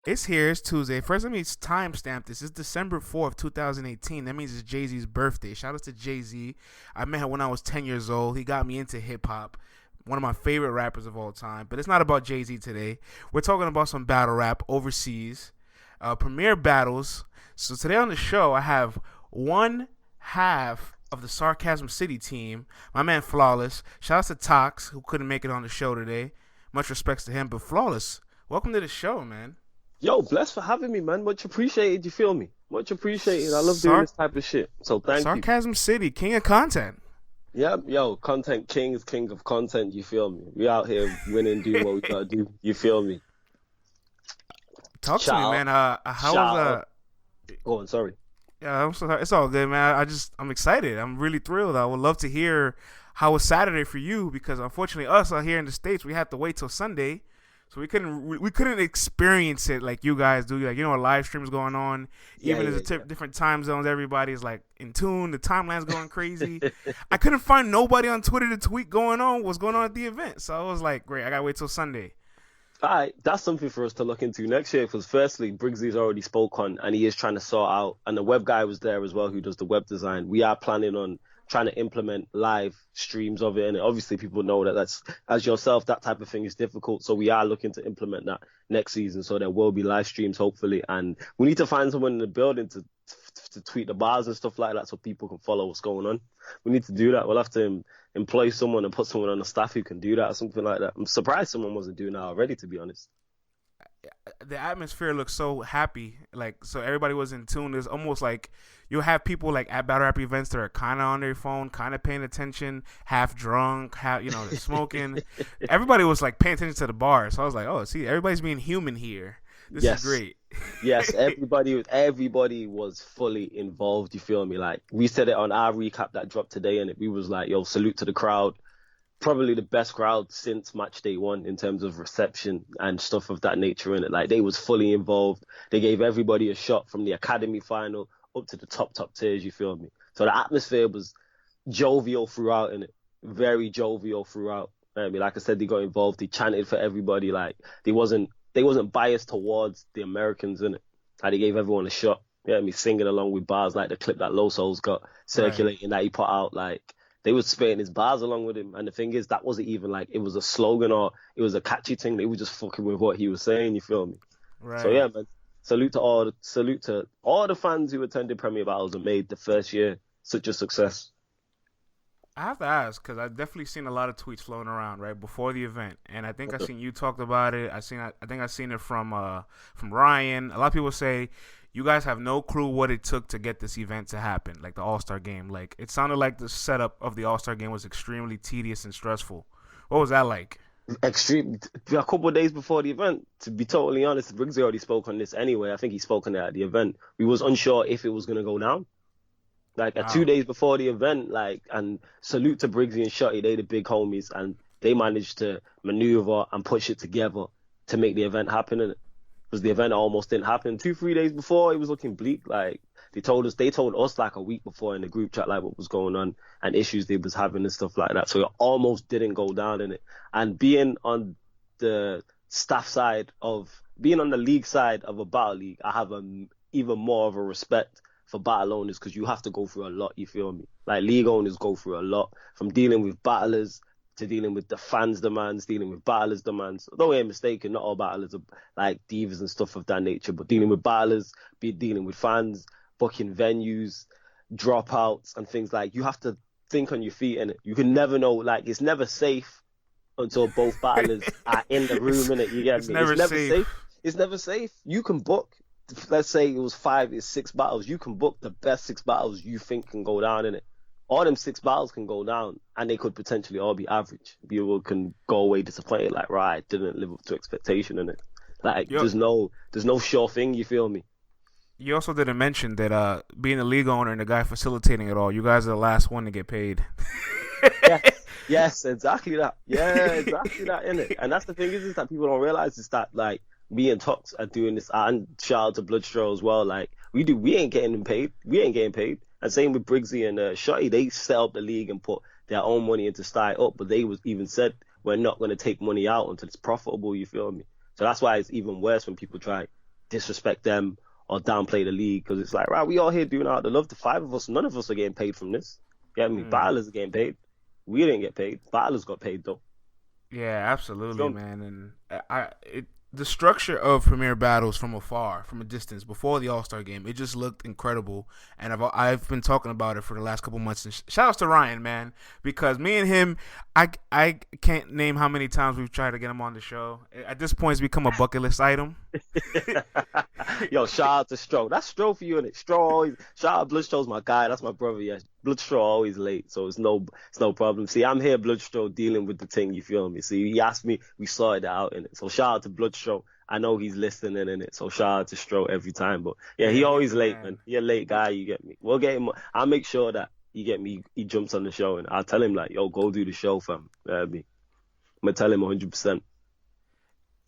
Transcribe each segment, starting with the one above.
It's here. It's Tuesday. First, let me timestamp this. It's December 4th, 2018. That means it's Jay Z's birthday. Shout out to Jay Z. I met him when I was 10 years old. He got me into hip hop. One of my favorite rappers of all time. But it's not about Jay Z today. We're talking about some battle rap overseas, premier battles. So today on the show, I have one half of the Sarcasm City team. My man Flawless. Shout out to Tox, who couldn't make it on the show today. Much respects to him. But Flawless, welcome to the show, man. Yo, blessed for having me, man. Much appreciated. You feel me? Much appreciated. I love doing Sar- this type of shit. So thank you. Sarcasm City, king of content. Yeah, yo, content king is king of content. You feel me? We out here winning, do what we gotta do. You feel me? Talk to Shout me, out, man. How shout was out. Go on, sorry. Yeah, I'm so sorry. It's all good, man. I'm excited. I'm really thrilled. I would love to hear how was Saturday for you because unfortunately, us out here in the states, we had to wait till Sunday, so we couldn't experience it like you guys do. Like a live streams going on, Yeah, even as yeah, different time zones. Everybody's like in tune. The timeline's going crazy. I couldn't find nobody on Twitter to tweet what's going on at the event. So I was like, great. I gotta wait till Sunday. All right, that's something for us to look into next year. Because firstly, Briggsy's already spoke on, and he is trying to sort out, and the web guy was there as well, who does the web design. We are planning on trying to implement live streams of it, and obviously people know that that's as yourself, that type of thing is difficult. So we are looking to implement that next season. So there will be live streams hopefully, and we need to find someone in the building to tweet the bars and stuff like that, so people can follow what's going on. We need to do that. We'll have to employ someone and put someone on the staff who can do that or something like that. I'm surprised someone wasn't doing that already, to be honest. The atmosphere looked so happy, like so everybody was in tune. It's almost like you'll have people like at battle rap events that are kind of on their phone, kind of paying attention, half drunk, half they're smoking. Everybody was like paying attention to the bar, so I was like, oh, see, everybody's being human here. This is Yes. great. Yes, everybody was fully involved, you feel me? Like we said it on our recap that dropped today, and we was like, yo, salute to the crowd. Probably the best crowd since match day one in terms of reception and stuff of that nature in it. Like they was fully involved. They gave everybody a shot from the academy final up to the top tiers, you feel me? So the atmosphere was jovial throughout in it. Very jovial throughout. I mean, like I said, they got involved, they chanted for everybody, like they wasn't biased towards the Americans in it. Like they gave everyone a shot. Yeah, me singing along with bars like the clip that Loso's got Right. circulating that he put out, like they was spitting his bars along with him. And the thing is, that wasn't even like it was a slogan or it was a catchy thing. They were just fucking with what he was saying. You feel me? So Right. yeah, man. Salute to all the fans who attended Premier Battles and made the first year such a success. I have to ask because I've definitely seen a lot of tweets floating around right before the event, and I think I seen you talked about it. I think I seen it from Ryan. A lot of people say you guys have no clue what it took to get this event to happen, like the All Star Game. Like it sounded like the setup of the All Star Game was extremely tedious and stressful. What was that like? Extreme. A couple of days before the event, to be totally honest, Briggsy already spoke on this anyway. I think he spoke on it at the event. We was unsure if it was gonna go down. Like 2 days before the event, like, and salute to Briggsy and Shotty, they the big homies, and they managed to maneuver and push it together to make the event happen. And because the event almost didn't happen 2 3 days before, it was looking bleak. Like they told us like a week before in the group chat like what was going on and issues they was having and stuff like that. So it almost didn't go down in it. And being on the staff side of being on the league side of a battle league, I have even more of a respect for battle owners because you have to go through a lot. You feel me? Like league owners go through a lot from dealing with battlers to dealing with the fans' demands, dealing with battlers' demands. Don't get mistaken, not all battlers are like divas and stuff of that nature, but dealing with battlers, be dealing with fans, booking venues, dropouts, and things like you have to think on your feet, and you can never know. Like it's never safe until both battlers are in the room. In it, you get It's me? It's never never safe. safe. It's never safe. You can book. Let's say it was five, it's six battles. You can book the best six battles you think can go down in it. All them six battles can go down, and they could potentially all be average. People can go away disappointed, like right, didn't live up to expectation in it. Like Yo, there's no sure thing. You feel me? you also didn't mention that being a league owner and the guy facilitating it all, you guys are the last one to get paid. Yes, yes, exactly that. Yeah, exactly that, innit? And that's the thing is that people don't realize is that like me and Tox are doing this, and shout out to Bloodstraw as well. Like we ain't getting paid. We ain't getting paid. And same with Briggsy and Shotty, they set up the league and put their own money into start up, but they was even said we're not going to take money out until it's profitable. You feel me? So that's why it's even worse when people try. disrespect them or downplay the league, because it's like, right, we all here doing out the love. The five of us, none of us are getting paid from this. Get me? Battlers are getting paid. We didn't get paid. Battlers got paid though. Yeah, absolutely, man. And the structure of Premier Battles from afar, from a distance, before the All-Star game, it just looked incredible. And I've been talking about it for the last couple months. And shout outs to Ryan, man, because me and him, I can't name how many times we've tried to get him on the show. At this point, it's become a bucket list item. Yo, shout out to Stro. That's Stro for you, innit? Stro always. Shout out Bloodstro's my guy. That's my brother. Yeah, Bloodstro always late, so it's no problem. See, I'm here, Bloodstro, dealing with the thing. You feel me? See, he asked me, we sorted it out in it. So shout out to Bloodstro. I know he's listening in it, so shout out to Stro every time. But yeah, he always late, man. He a late guy. You get me? We'll get him. I'll make sure that you get me. He jumps on the show, and I'll tell him like, yo, go do the show, fam. I'm gonna tell him 100%.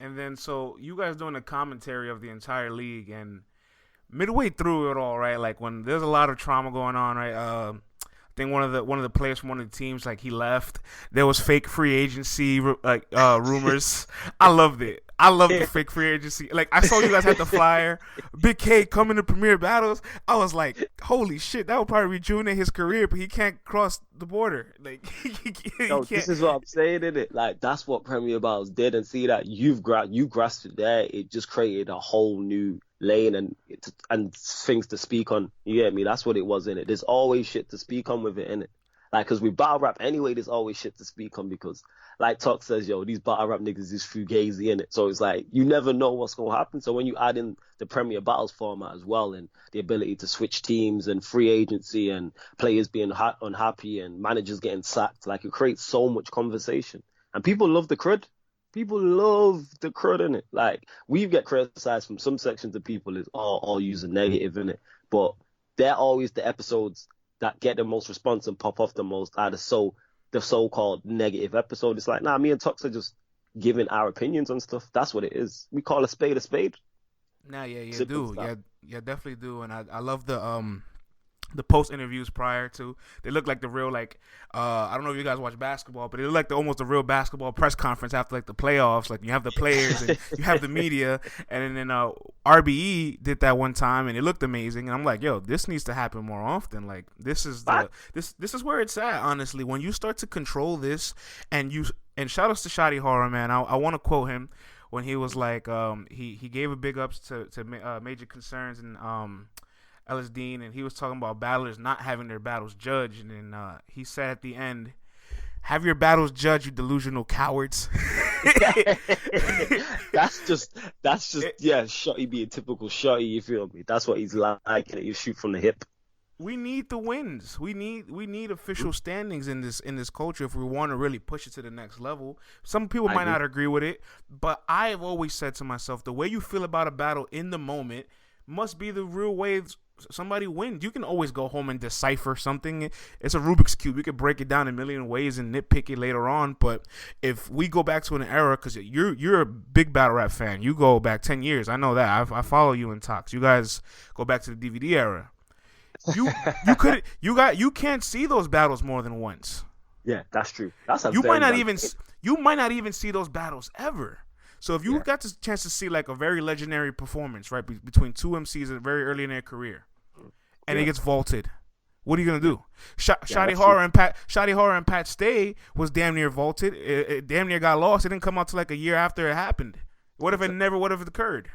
And then, so you guys doing a commentary of the entire league, and midway through it all, right? Like when there's a lot of trauma going on, right? I think one of the players from one of the teams, like, he left. There was fake free agency rumors. I loved it. I love the fake free agency. Like, I saw you guys had the flyer. Big K coming to Premier Battles. I was like, holy shit, that would probably rejuvenate his career, but he can't cross the border. Like, Yo, this is what I'm saying, innit? Like, that's what Premier Battles did, and see that you grasped it there. It just created a whole new lane and things to speak on. You get me? That's what it was, innit? There's always shit to speak on with it, innit? Like, because we battle rap anyway, there's always shit to speak on, because like Tuck says, yo, these battle rap niggas is fugazi, innit? So it's like, you never know what's going to happen. So when you add in the Premier Battles format as well, and the ability to switch teams and free agency and players being unhappy and managers getting sacked, like, it creates so much conversation. And people love the crud. People love the crud, innit? Like, we get criticized from some sections of people as all using negative, innit? But they're always the episodes that get the most response and pop off the most out of the so-called negative episode. It's like, nah, me and Tux are just giving our opinions on stuff. That's what it is. We call a spade a spade. Nah, yeah, you do. Yeah, definitely do. And I love the post interviews prior to. They look like the real, like, I don't know if you guys watch basketball, but it look like almost a real basketball press conference after, like, the playoffs. Like, you have the players and you have the media, and then RBE did that one time, and it looked amazing. And I'm like, yo, this needs to happen more often. Like, this is this is where it's at, honestly. When you start to control this, and shout outs to Shotty Horroh, man. I want to quote him when he was like, he gave a big ups to Major Concerns and Ellis Dean, and he was talking about battlers not having their battles judged, and then he said at the end, "Have your battles judged, you delusional cowards." that's just yeah, Shotty being typical Shotty. You feel me? That's what he's like. You shoot from the hip. We need the wins. We need official standings in this culture if we want to really push it to the next level. Some people might not agree with it, but I've always said to myself, the way you feel about a battle in the moment must be the real way somebody wins. You can always go home and decipher something. It's a Rubik's Cube. You can break it down a million ways and nitpick it later on. But if we go back to an era, because you're a big battle rap fan, you go back 10 years. I know that. I follow you in talks. You guys go back to the DVD era. You can't see those battles more than once. Yeah, that's true. You might not even see those battles ever. So if you got the chance to see, like, a very legendary performance, right, between two MCs very early in their career, and it gets vaulted, what are you gonna do? Shotty Horroh and Pat Stay was damn near vaulted. It damn near got lost. It didn't come out till like a year after it happened. What if it never would have occurred?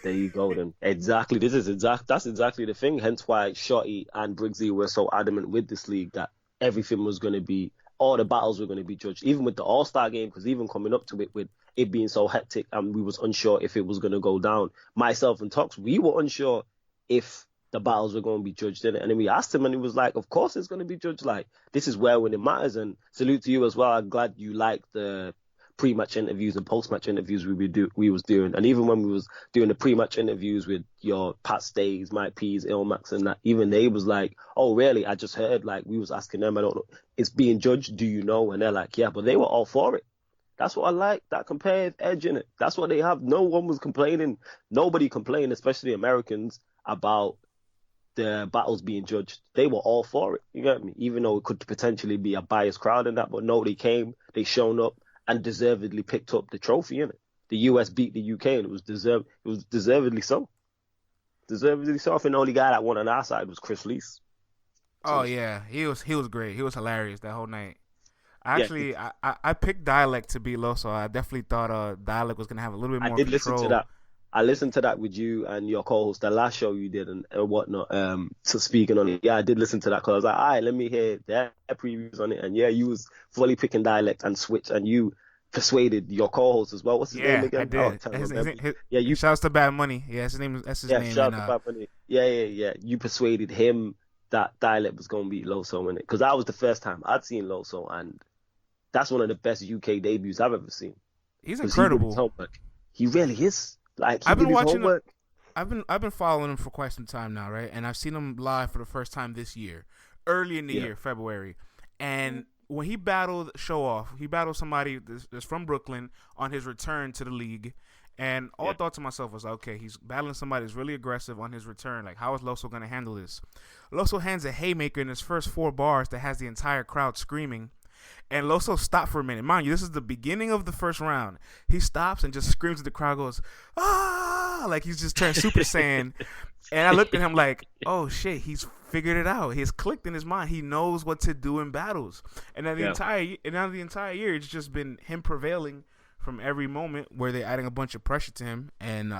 There you go then. Exactly. That's exactly the thing. Hence why Shotty and Briggsy were so adamant with this league that everything was going to be, all the battles were going to be judged, even with the All-Star game, because even coming up to it, with it being so hectic, and we was unsure if it was going to go down. Myself and Tox, we were unsure if the battles were going to be judged in it. And then we asked him, and he was like, of course it's going to be judged. Like, this is where when it matters. And salute to you as well. I'm glad you liked the pre-match interviews and post-match interviews we was doing. And even when we was doing the pre-match interviews with your Pat Stays, Mike P's, Illmax, and that, even they was like, oh really, I just heard, like, we was asking them, I don't know, it's being judged, do you know? And they're like, yeah, but they were all for it. That's what I like, that competitive edge in it. That's what they have. No one was complaining. Nobody complained, especially Americans, about the battles being judged. They were all for it. You get me? Even though it could potentially be a biased crowd in that, but no, they came, they shown up, and deservedly picked up the trophy in it. the US beat the UK, and it was deservedly so. Deservedly so. I think the only guy that won on our side was Chris Lees. Oh yeah, he was great. He was hilarious that whole night. Yeah, Actually, I picked Dialect to beat Loso. I definitely thought Dialect was gonna have a little bit I more did listen to control. that. I listened to that with you and your co-host, the last show you did and whatnot. So speaking on it, yeah, I did listen to that because I was like, all right, let me hear their previews on it. And yeah, you was fully picking Dialect and Switch, and you persuaded your co-host as well. What's his name Yeah, I again? Oh, I did. can't remember. Yeah, you. Shouts to Bad Money. Yeah, that's his Yeah, name. shout And out to Bad Bunny. Yeah. You persuaded him that Dialect was gonna beat Loso in it because that was the first time I'd seen Loso, and that's one of the best UK debuts I've ever seen. he's Because he did his incredible. homework. He really is. Like he I've did been his watching. homework. I've been following him for quite some time now, right? And I've seen him live for the first time this year, early in the year, February. And when he battled Show Off, he battled somebody that's from Brooklyn on his return to the league. And all I thought to myself was, okay, he's battling somebody that's really aggressive on his return. Like, how is Loso going to handle this? Loso hands a haymaker in his first 4 bars that has the entire crowd screaming. And Loso stopped for a minute. Mind you, this is the beginning of the first round. He stops and just screams at the crowd, goes, ah, like he's just turned Super Saiyan. And I looked at him like, oh shit, he's figured it out. He's clicked in his mind. He knows what to do in battles. And now the entire year, it's just been him prevailing from every moment where they're adding a bunch of pressure to him. And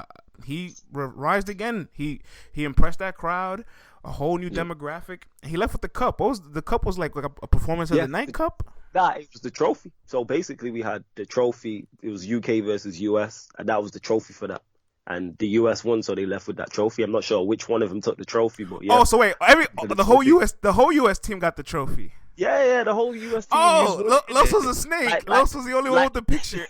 he rised again. He impressed that crowd. A whole new demographic. He left with the cup. The cup was like a performance of the night cup. Nah, it was the trophy. So basically, we had the trophy. It was UK versus US, and that was the trophy for that. And the US won, so they left with that trophy. I'm not sure which one of them took the trophy, but yeah. Oh, so wait, the whole US team got the trophy. Yeah, the whole US team. Oh, Loso's a snake. Loso's the only one with the picture.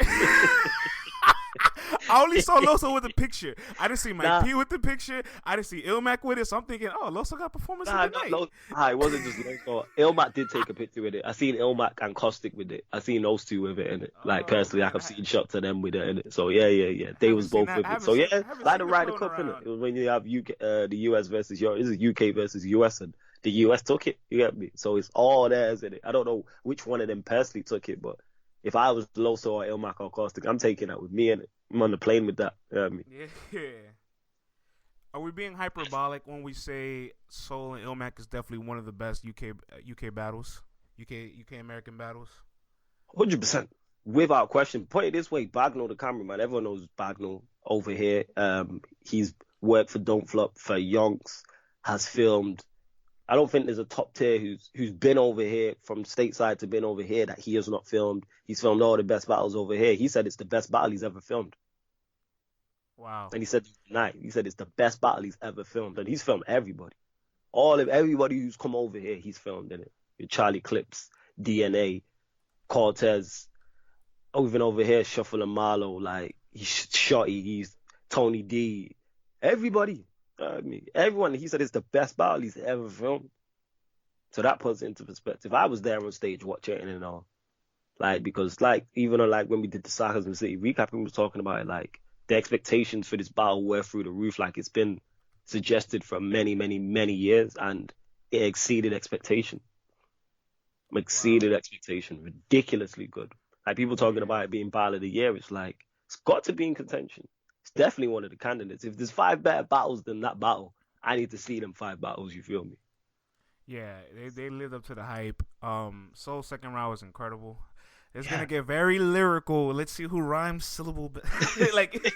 I only saw Loso with the picture. I didn't see Mike P with the picture. I didn't see illmac with it. So I'm thinking, oh, Loso got performance of the night. It wasn't just Loso. illmac did take a picture with it. I seen illmac and Caustic with it. I seen those two with it in it. Like personally, I've seen shots of them with it in it. So yeah. They was both with it. So yeah, like the Ryder Cup in it. It was when you have the US versus Europe. This is UK versus US, and the US took it. You get me? So it's all theirs in it. I don't know which one of them personally took it, but if I was Loso or illmac or Caustic, I'm taking that with me in it. I'm on the plane with that. You know what I mean? Yeah. Are we being hyperbolic when we say Soul and illmac is definitely one of the best UK battles, UK American battles? 100%, without question. Put it this way, Bagnall, the cameraman, everyone knows Bagnall over here. He's worked for Don't Flop for Yonks, has filmed. I don't think there's a top tier who's been over here from stateside to been over here that he has not filmed. He's filmed all the best battles over here. He said it's the best battle he's ever filmed. Wow. And he said tonight, he said it's the best battle he's ever filmed. And he's filmed everybody. Everybody who's come over here, he's filmed in it. With Charlie Clips, DNA, Cortez, even over here, Shuffle and Marlowe, like he's Shotty, he's Tony D, everybody. I mean, everyone, he said it's the best battle he's ever filmed. So that puts it into perspective. I was there on stage watching it and all. Like, because, like, even on, like, when we did the Sarcasm City recap, we were talking about it, like, the expectations for this battle were through the roof. Like, it's been suggested for many, many, many years, and it exceeded expectation. Expectation. Ridiculously good. Like, people talking about it being battle of the year, it's like, it's got to be in contention. It's definitely one of the candidates. If there's 5 better battles than that battle, I need to see them 5 battles, you feel me? Yeah, they lived up to the hype. Soul's second round was incredible. It's gonna get very lyrical. Let's see who rhymes syllable. Like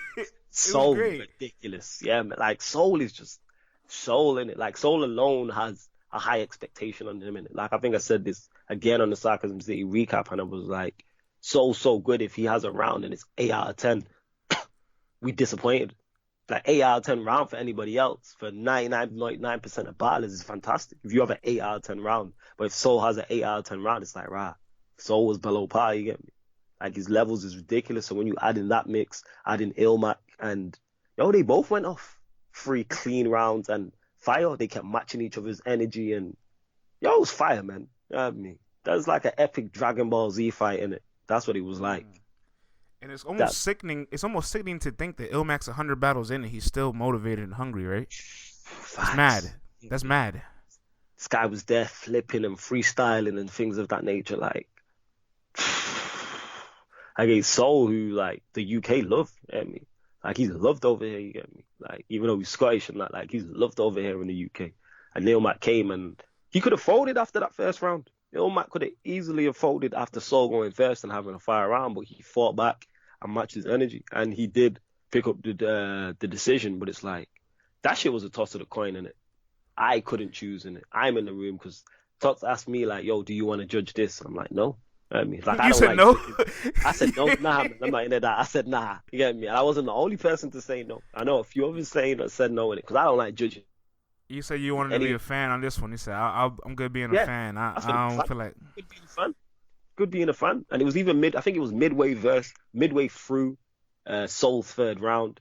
Soul ridiculous. Yeah, man. Like Soul is just Soul in it. Like Soul alone has a high expectation on him in it. Like I think I said this again on the Sarcasm City recap, and I was like, Soul's so good. If he has a round and it's 8 out of 10, we disappointed. Like 8 out of 10 round for anybody else, for 99.9% of battlers is fantastic. If you have an 8 out of 10 round, but if Soul has an 8 out of 10 round, it's like, rah, Soul was below par, you get me? Like his levels is ridiculous. So when you add in that mix, add in illmac, and they both went off 3 clean rounds and fire. They kept matching each other's energy, and it was fire, man. You know what I mean? That was like an epic Dragon Ball Z fight in it. That's what it was like. And it's almost sickening. It's almost sickening to think that illmac's 100 battles in and he's still motivated and hungry, right? That's mad. That's mad. This guy was there flipping and freestyling and things of that nature. Like, against Soul, who like the UK love. You get me? Like he's loved over here. You get me? Like even though he's Scottish and that, like he's loved over here in the UK. And illmac came and he could have folded after that first round. illmac could have easily have folded after Soul going first and having a fire round, but he fought back and matched his energy, and he did pick up the decision. But it's like that shit was a toss of the coin, innit? I couldn't choose in it. I'm in the room because Tots asked me like, "Yo, do you want to judge this?" I'm like, "No." I mean, like, I You don't said like no? judging. I said no, nah, man, I'm not into that. I said nah. You get me? And I wasn't the only person to say no. I know a few others saying that said no in it because I don't like judging. You said you wanted to be a fan on this one. You said, I'm good being a fan. I don't feel like... Good being a fan. Good being a fan. And it was even I think it was midway through Soul's third round.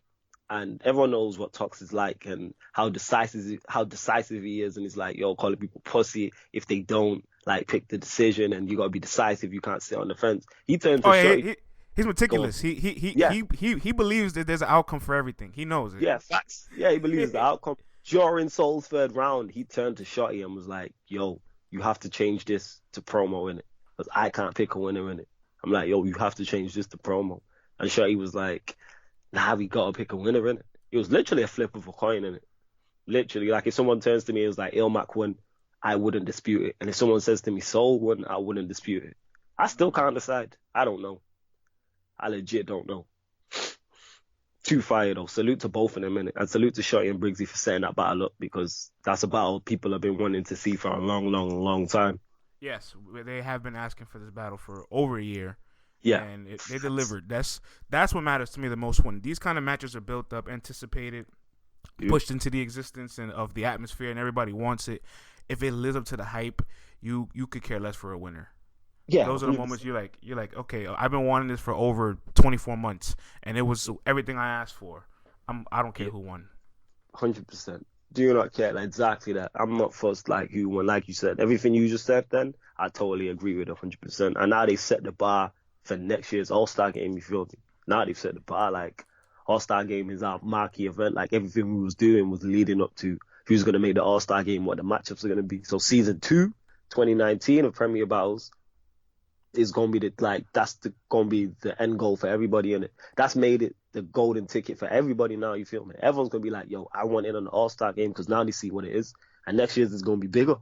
And everyone knows what Tox is like and how decisive he is. And he's like, yo, calling people pussy if they don't like pick the decision, and you gotta be decisive. You can't sit on the fence. He turned to Shotty. He's meticulous. He believes that there's an outcome for everything. He knows it. Yeah, facts. Yeah, he believes the outcome. During Soul's third round, he turned to Shotty and was like, yo, you have to change this to promo in it, because I can't pick a winner in it. I'm like, yo, you have to change this to promo. And Shotty was like, nah, we gotta pick a winner in it. It was literally a flip of a coin in it. Literally, like if someone turns to me and is like, illmac won, I wouldn't dispute it. And if someone says to me, Soul won, I wouldn't dispute it. I still can't decide. I don't know. I legit don't know. Too fire though. Salute to both of them, innit? And salute to Shotty and Briggsy for setting that battle up, because that's a battle people have been wanting to see for a long, long, long time. Yes, they have been asking for this battle for over a year. Yeah. And they delivered. That's what matters to me the most. When these kind of matches are built up, anticipated, pushed into the existence and of the atmosphere, and everybody wants it. If it lives up to the hype, you could care less for a winner. Yeah, those are the moments you're like, okay, I've been wanting this for over 24 months, and it was everything I asked for. I don't care who won. 100%. Do you not care? Like, exactly that. I'm not fussed like who won. Like you said, everything you just said, then I totally agree with 100%. And now they set the bar for next year's All-Star Game. You feel me? Now they've set the bar. Like, All-Star Game is our marquee event. Like, everything we was doing was leading up to who's going to make the All-Star Game, what the matchups are going to be. So season 2, 2019 of Premier Battles is going to be going to be the end goal for everybody in it. That's made it the golden ticket for everybody now, you feel me? Everyone's going to be like, yo, I want in on the All-Star Game, because now they see what it is. And next year's is going to be bigger.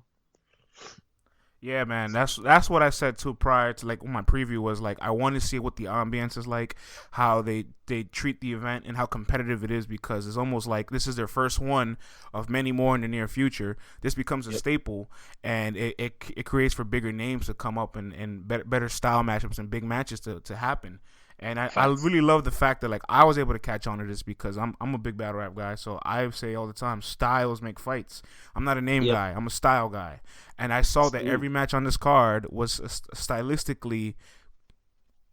Yeah, man, that's what I said too prior to, like, when my preview was like, I want to see what the ambiance is like, how they treat the event, and how competitive it is, because it's almost like this is their first one of many more in the near future. This becomes a staple, and it creates for bigger names to come up and better style matchups and big matches to happen. And I really love the fact that, like, I was able to catch on to this, because I'm a big battle rap guy. So I say all the time, styles make fights. I'm not a name guy. I'm a style guy. And I saw that every match on this card was stylistically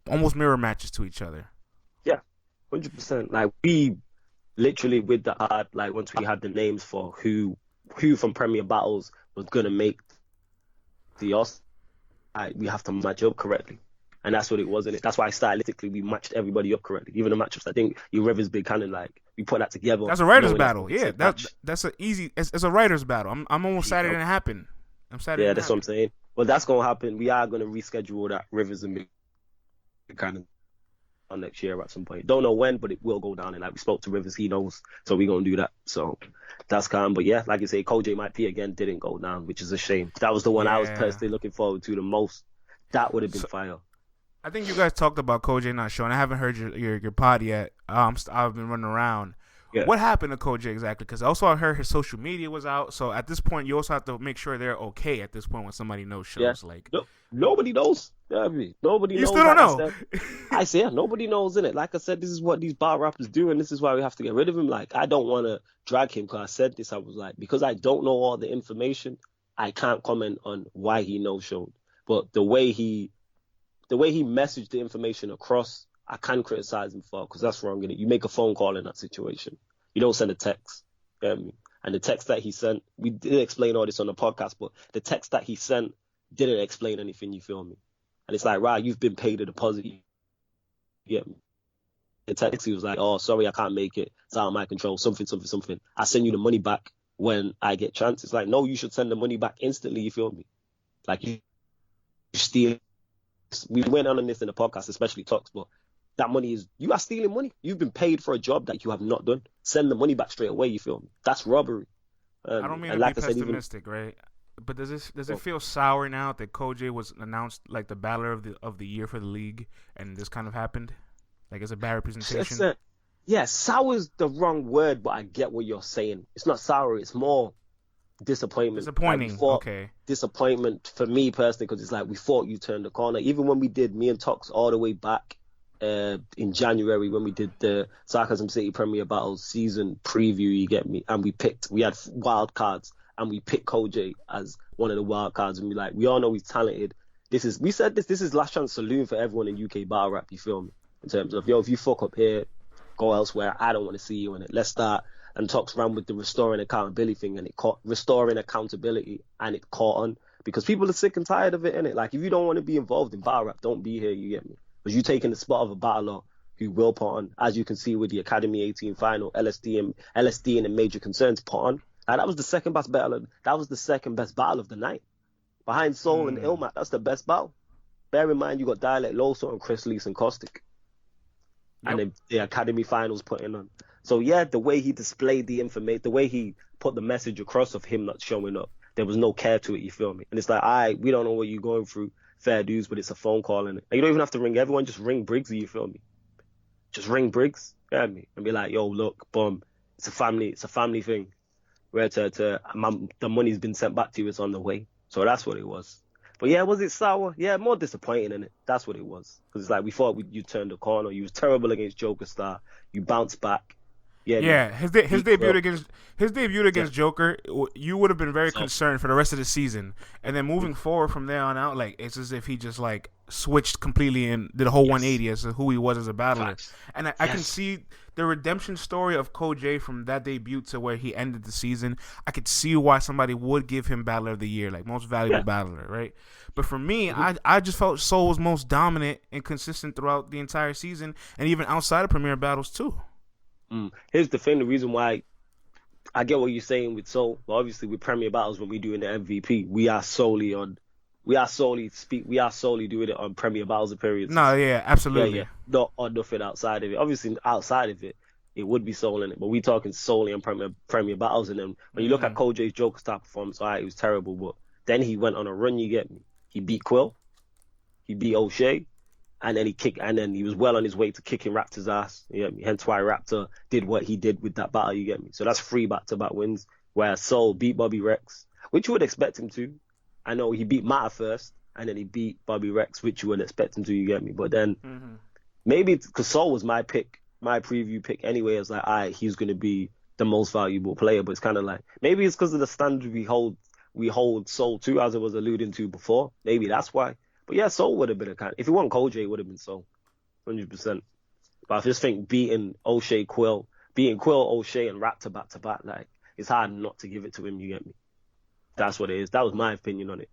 almost mirror matches to each other. Yeah, 100%. Like, we literally, with the card, like, once we had the names for who from Premier Battles was going to make the Oscar, we have to match up correctly. And that's what it was, innit? That's why stylistically we matched everybody up correctly. Even the matchups, I think your Rivers Big Cannon, like, we put that together. That's a writer's battle. Yeah, that's an easy. It's a writer's battle. I'm almost sad it didn't happen. I'm sad. Yeah, that's what I'm saying. Well, that's gonna happen. We are gonna reschedule that Rivers and Big Cannon on next year at some point. Don't know when, but it will go down. And like, we spoke to Rivers, he knows, so we're gonna do that. So that's calm. But yeah, like you say, CoJay might be again, didn't go down, which is a shame. That was the one I was personally looking forward to the most. That would have been fire. I think you guys talked about CoJay not showing. I haven't heard your pod yet. I've been running around. Yeah. What happened to CoJay exactly? Because also I heard his social media was out. So at this point, you also have to make sure they're okay at this point when somebody knows shows. Yeah. Like, nobody knows. Nobody knows. You still don't know. I say, nobody knows, innit? Like I said, this is what these bar rappers do, and this is why we have to get rid of him. Like, I don't want to drag him, because I said this. I was like, because I don't know all the information, I can't comment on why he no-showed. But the way he messaged the information across, I can criticize him for, because that's wrong, innit? You make a phone call in that situation. You don't send a text. You know what I mean? And the text that he sent, we did explain all this on the podcast, but the text that he sent didn't explain anything, you feel me? And it's like, right, you've been paid a deposit. You get me? The text, he was like, oh, sorry, I can't make it. It's out of my control. Something. I send you the money back when I get chance. It's like, no, you should send the money back instantly, you feel me? Like, you steal we went on this in the podcast, especially talks, but that money you are stealing money. You've been paid for a job that you have not done. Send the money back straight away. You feel me? That's robbery. I don't mean to be pessimistic, right? But does it feel sour now that CoJay was announced like the battler of the year for the league, and this kind of happened? Like, it's a bad representation. Yeah, sour is the wrong word, but I get what you're saying. It's not sour. It's more disappointment. Disappointing. Okay. Disappointment for me personally, because it's like we thought you turned the corner. Even when we did me and Tox all the way back in January when we did the Sarcasm City Premier Battles season preview, you get me, and we had wild cards, and we picked CoJay as one of the wild cards, and we all know he's talented. This is last chance saloon for everyone in UK battle rap. You feel me? In terms of if you fuck up here, go elsewhere. I don't want to see you in it. Let's start. And Tox ran with the restoring accountability thing, and it caught on because people are sick and tired of it, innit? Like, if you don't want to be involved in battle rap, don't be here, you get me? Because you taking the spot of a battler who will put on, as you can see with the Academy 18 final, LSD and the Major Concerns put on. And that was the second best battle. That was the second best battle of the night. Behind Soul and Illmac, that's the best battle. Bear in mind, you got Dialect Loso and Chris Lees and Caustic. Yep. And the Academy finals putting on. So yeah, the way he displayed the information, the way he put the message across of him not showing up, there was no care to it, you feel me? And it's like, we don't know what you're going through, fair dues, but it's a phone call, and you don't even have to ring everyone, just ring Briggsy, you feel me? Just ring Briggs, you get me? And be like, yo, look, boom, it's a family thing. Where the money's been sent back to you, it's on the way. So that's what it was. But yeah, was it sour? Yeah, more disappointing, innit? That's what it was. Because it's like, we thought you turned the corner. You was terrible against Joker Star. You bounced back. Yeah, his debut against Joker, you would have been very concerned for the rest of the season, and then moving forward from there on out, like, it's as if he just like switched completely and did a whole 180 as to who he was as a battler. And I can see the redemption story of CoJay from that debut to where he ended the season. I could see why somebody would give him Battler of the Year, like most valuable battler, right? But for me, I just felt Soul was most dominant and consistent throughout the entire season, and even outside of Premier Battles too. Here's the thing, the reason why I get what you're saying with Soul, but obviously with Premier Battles, when we doing the MVP, we are solely doing it on Premier Battles appearances. No, yeah, absolutely. Yeah. Not on nothing outside of it. Obviously outside of it, it would be Soul in it, but we talking solely on Premier Battles. And then when you look at CoJay's Joker Star performance, it was terrible, but then he went on a run, you get me? He beat Quill, he beat O'Shea, and then he was well on his way to kicking Raptor's ass. You get me? Hence why Raptor did what he did with that battle. You get me? So that's 3 back-to-back wins. Where Soul beat Bobby Rex, which you would expect him to. I know he beat Matter first, and then he beat Bobby Rex, which you would expect him to. You get me? But then maybe because Soul was my pick, my preview pick anyway. I was like, he's gonna be the most valuable player. But it's kind of like maybe it's because of the standard we hold Soul to, as I was alluding to before. Maybe that's why. But yeah, Soul would have been if it wasn't CoJay, it would have been Soul, 100%. But I just think beating Quill, O'Shea, and Raptor back to back, like, it's hard not to give it to him. You get me? That's what it is. That was my opinion on it.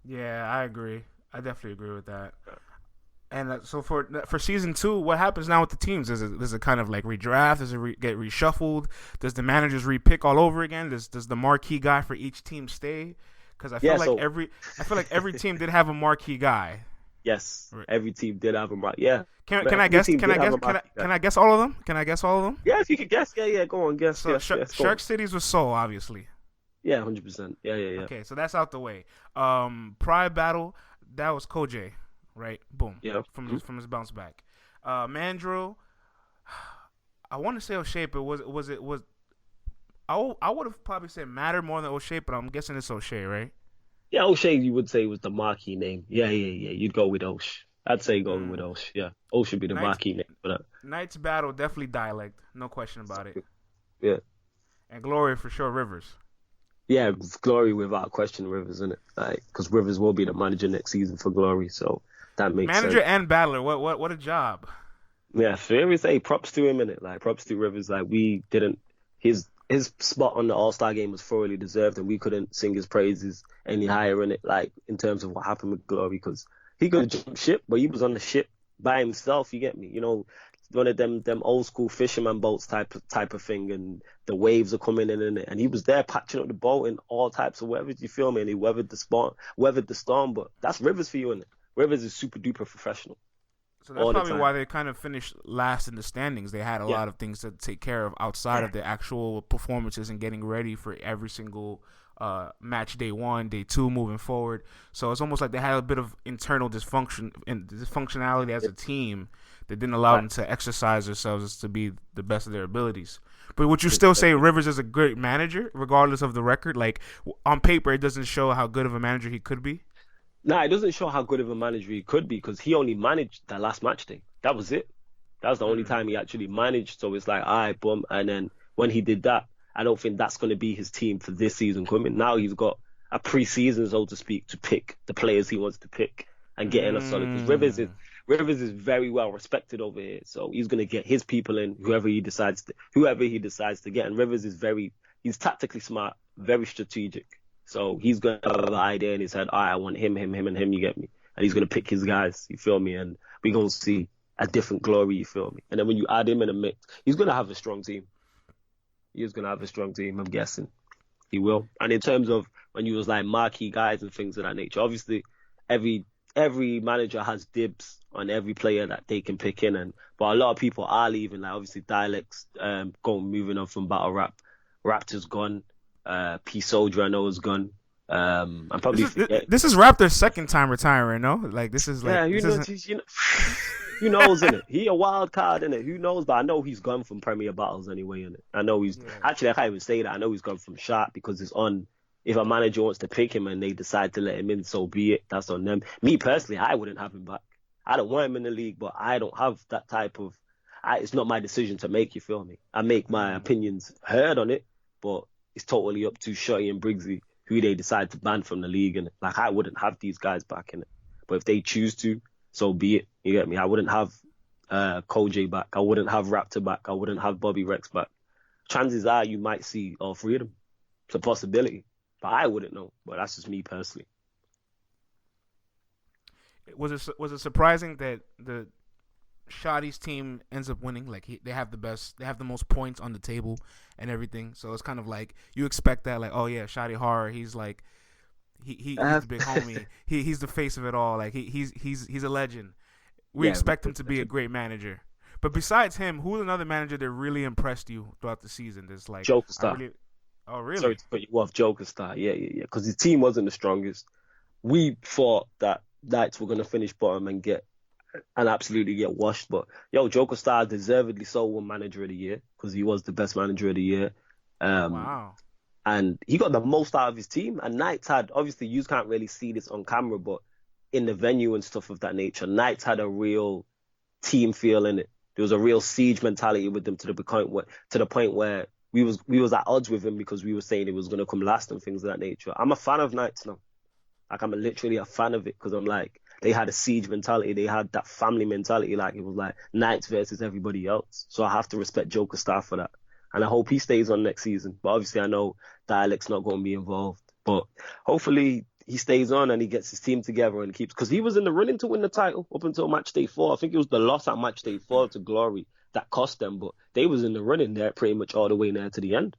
Yeah, I agree. I definitely agree with that. And so for season 2, what happens now with the teams? Does it kind of like redraft? Does it get reshuffled? Does the managers repick all over again? Does the marquee guy for each team stay? Because I feel like every team did have a marquee guy. Yes, right. Every team did have a marquee. Yeah. Can I guess? Can I guess all of them? Can I guess all of them? Yeah, if you could guess. Yeah. Go on, guess. So Shark Cities was Soul, obviously. Yeah, 100%. Yeah. Okay, so that's out the way. Pride Battle, that was CoJay, right? Boom. Yeah. From his bounce back. Mandrill, I want to say O'Shea, but was it? I would have probably said Matter more than O'Shea, but I'm guessing it's O'Shea, right? Yeah, O'Shea you would say was the marquee name. Yeah. You'd go with O'Shea. I'd say going with O'Shea. Yeah, O'Shea should be the marquee name for that. Knight's Battle, definitely Dialect, no question about it. Yeah. And Glory for sure, Rivers. Yeah, Glory without question, Rivers, isn't it? Like, because Rivers will be the manager next season for Glory, so that makes sense. Manager and battler, what a job. Yeah, so Rivers, props to him, innit? Like, props to Rivers. Like, we didn't his spot on the All-Star game was thoroughly deserved, and we couldn't sing his praises any higher in it, like, in terms of what happened with Glory, because he could have jumped ship, but he was on the ship by himself, you get me? You know, one of them old school fisherman boats type of thing, and the waves are coming in it, and he was there patching up the boat in all types of weather, you feel me? And he weathered the storm, but that's Rivers for you, innit? Rivers is super duper professional. So that's probably why they kind of finished last in the standings. They had a lot of things to take care of outside of the actual performances and getting ready for every single match, day 1, day 2, moving forward. So it's almost like they had a bit of internal dysfunctionality as a team that didn't allow them to exercise themselves to be the best of their abilities. But would you still say Rivers is a great manager, regardless of the record? Like, on paper, it doesn't show how good of a manager he could be? Nah, it doesn't show how good of a manager he could be because he only managed that last match day. That was it. That was the only time he actually managed. So it's like, all right, boom. And then when he did that, I don't think that's going to be his team for this season coming. Now he's got a pre-season, so to speak, to pick the players he wants to pick and get in a solid. Because Rivers is very well respected over here, so he's going to get his people in, whoever he decides to get. And Rivers is he's tactically smart, very strategic. So he's going to have an idea in his head. All right, I want him, and him. You get me? And he's going to pick his guys. You feel me? And we're going to see a different Glory. You feel me? And then when you add him in a mix, he's going to have a strong team. He's going to have a strong team, I'm guessing. He will. And in terms of when you was like marquee guys and things of that nature, obviously every manager has dibs on every player that they can pick in. But a lot of people are leaving. Like obviously Dialects moving on from Battle Rap. Raptor's gone. P Soldier I know is gone. I'm probably this is Raptor's second time retiring, no? Like this is like who knows, innit? He a wild card, innit? Who knows? But I know he's gone from Premier Battles anyway, innit? I know he's actually I can't even say that. I know he's gone from Sharp because it's on. If a manager wants to pick him and they decide to let him in, so be it. That's on them. Me personally, I wouldn't have him back. I don't want him in the league, but I don't have that type of. It's not my decision to make. You feel me? I make my opinions heard on it, but it's totally up to Shotty and Briggsy who they decide to ban from the league. And like I wouldn't have these guys back in it, but if they choose to, so be it. You get me? I wouldn't have CoJay back. I wouldn't have Raptor back. I wouldn't have Bobby Rex back. Chances are you might see all three of them. It's a possibility, but I wouldn't know. But that's just me personally. Was it surprising that the Shotty's team ends up winning? Like they have the most points on the table and everything. So it's kind of like you expect that, like, oh yeah, Shotty Horroh, he's like he's the big homie. He's the face of it all. Like he's a legend. We expect him to be a great manager. But besides him, who's another manager that really impressed you throughout the season? That's like Joker Star. Oh really? Sorry to put you off, Joker Star. Yeah. Because his team wasn't the strongest. We thought that Knights were gonna finish bottom and absolutely get washed. But Joker Star deservedly so won Manager of the Year because he was the best Manager of the Year. Wow. And he got the most out of his team. And Knights had, obviously you can't really see this on camera, but in the venue and stuff of that nature, Knights had a real team feel in it. There was a real siege mentality with them to the point where we was at odds with him because we were saying it was going to come last and things of that nature. I'm a fan of Knights now. Like I'm literally a fan of it because I'm like, they had a siege mentality. They had that family mentality. Like it was like Knights versus everybody else. So I have to respect Joker Star for that. And I hope he stays on next season. But obviously I know Dialect's not going to be involved. But hopefully he stays on and he gets his team together and keeps... Because he was in the running to win the title up until match day 4. I think it was the loss at match day 4 to Glory that cost them. But they was in the running there pretty much all the way there to the end.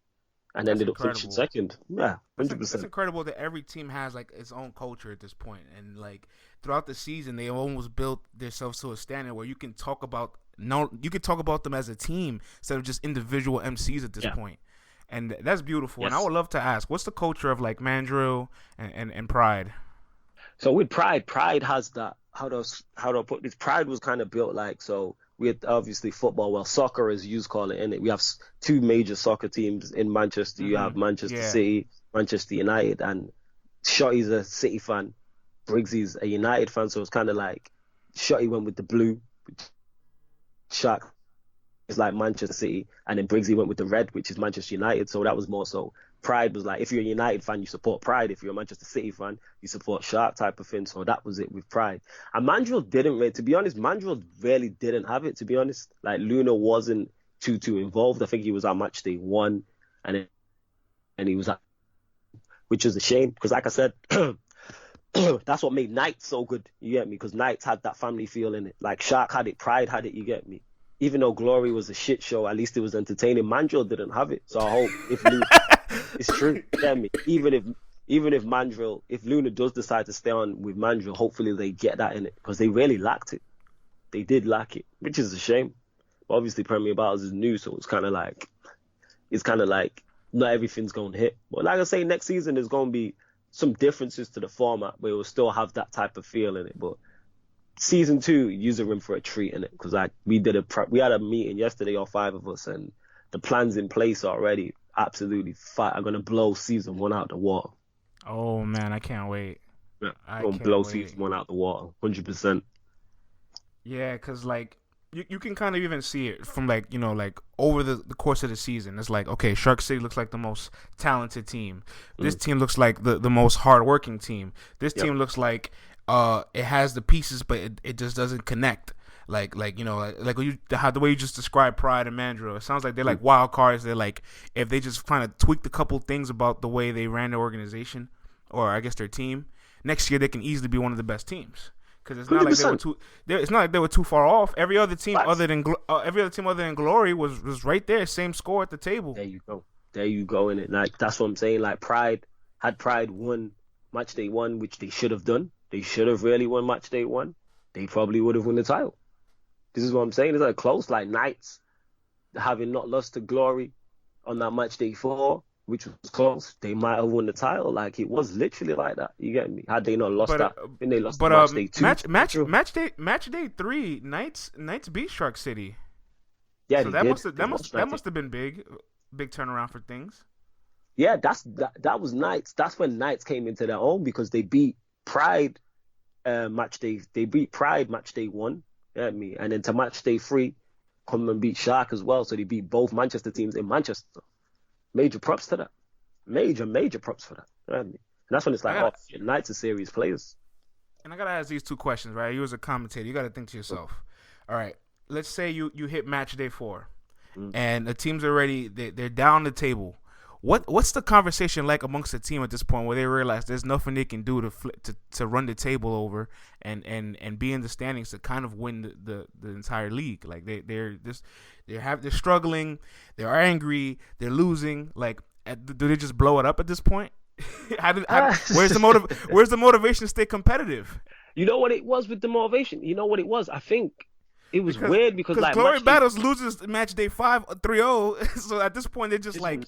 And ended up finishing second. Yeah, 100%. It's incredible that every team has like its own culture at this point. And like throughout the season, they almost built themselves to a standard where you can talk about them as a team instead of just individual MCs at this point. And that's beautiful. Yes. And I would love to ask, what's the culture of like Mandrill and Pride? So with Pride has that. How do I put this? Pride was kind of built like so. We had obviously football, soccer as you call it, innit? We have two major soccer teams in Manchester. Mm-hmm. You have Manchester City, Manchester United, and Shotty's a City fan. Briggsy's a United fan, so it's kind of like Shotty went with the blue. Shark is like Manchester City, and then Briggsy went with the red, which is Manchester United. So that was more so. Pride was like, if you're a United fan, you support Pride. If you're a Manchester City fan, you support Shark type of thing. So that was it with Pride. And Mandrill didn't really, to be honest, Mandrill really didn't have it, to be honest. Like, Luna wasn't too involved. I think he was at match day 1, and he was at, which is a shame, because like I said, that's what made Knights so good, you get me? Because Knights had that family feel in it. Like, Shark had it, Pride had it, you get me? Even though Glory was a shit show, at least it was entertaining. Mandrill didn't have it. So I hope if Luna... It's true. Yeah, me. Even if even if Luna does decide to stay on with Mandrill, hopefully they get that in it because they really lacked it. They did lack it, which is a shame. But obviously, Premier Battles is new, so it's kind of like not everything's going to hit. But like I say, next season there's going to be some differences to the format, but it will still have that type of feel in it. But season 2, you're in for a treat in it because like we had a meeting yesterday, all 5 of us, and the plans in place already. Absolutely, are going to blow season 1 out the water. Oh man, I can't wait. Yeah, going to blow season 1 out the water, 100%. Yeah, because like you can kind of even see it from like, you know, like over the course of the season. It's like, okay, Shark City looks like the most talented team. This team looks like the most hardworking team. This team looks like it has the pieces, but it just doesn't connect. Like you know, like the way you just described Pride and Mandrill. It sounds like they're like wild cards. They're like, if they just kind of tweaked a couple things about the way they ran their organization, or I guess their team, next year they can easily be one of the best teams. Because it's not 100%. Like they were too. It's not like they were too far off. Every other team other than Glory was right there, same score at the table. There you go in it. Like that's what I'm saying. Like Pride won match day 1, which they should have done. They should have really won match day 1. They probably would have won the title. This is what I'm saying. It's like close. Like Knights having not lost to Glory on that match day 4, which was close, they might have won the title. Like it was literally like that. You get me? Had they not lost then they lost match day 2. Match day 3, Knights beat Shark City. Yeah, so that must have been big turnaround for things. Yeah, that was Knights. That's when Knights came into their own because they beat Pride match day. They beat Pride match day 1. You get me? And then to match day 3, come and beat Shark as well. So they beat both Manchester teams in Manchester. Major props to that. Major props for that. You know what I mean? And that's when it's like, Knights are serious players. And I got to ask these 2 questions, right? You as a commentator, you got to think to yourself. All right, let's say you hit match day 4, and the team's already, they're down the table. What's the conversation like amongst the team at this point where they realize there's nothing they can do to run the table over and be in the standings to kind of win the entire league? Like they're struggling, they're angry, they're losing. Like, do they just blow it up at this point? Where's the motivation to stay competitive? You know what it was with the motivation? You know what it was? I think it was weird because like Glory Battles loses match day 5 3-0. So at this point they're just like.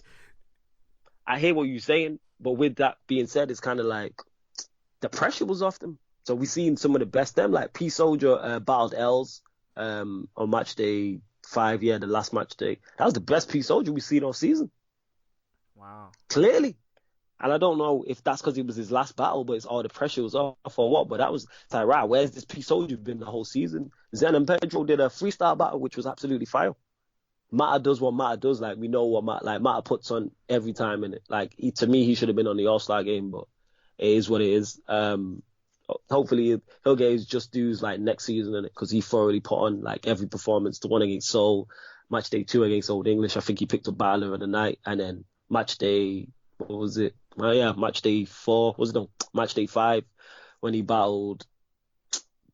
I hear what you're saying, but with that being said, it's kind of like the pressure was off them. So we seen some of the best them, like P Soldier battled Els on match day 5, the last match day. That was the best P Soldier we've seen all season. Wow. Clearly. And I don't know if that's because it was his last battle, but it's all the pressure was off or what. But that was like, right, where's this P Soldier been the whole season? Zen and Pedro did a freestyle battle, which was absolutely fire. Mata does what Mata does. Like, we know what Mata puts on every time in it. Like, to me, he should have been on the All-Star game, but it is what it is. Hopefully, he'll get his just dues, like, next season in it, because he thoroughly put on, like, every performance. The one against Seoul, match day 2 against Old English, I think he picked up Battler of the Night, and then match day, what was it? Match day 4, match day 5, when he battled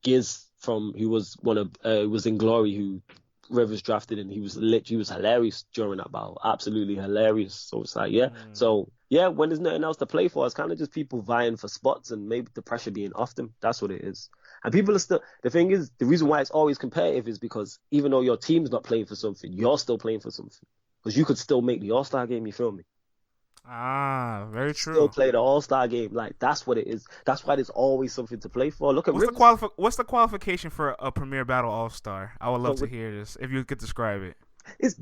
Giz who was was in Glory, who Rivers drafted, and he was hilarious during that battle, absolutely hilarious. So it's like, so when there's nothing else to play for, it's kind of just people vying for spots and maybe the pressure being off them. That's what it is. And people are still, the thing is, the reason why it's always competitive is because even though your team's not playing for something, you're still playing for something, because you could still make the All-Star game. You feel me? Very true. Still play the All-Star game. Like, that's what it is. That's why there's always something to play for. Look at what's the qualification for a Premier Battle All-Star? I would love to hear this, if you could describe it.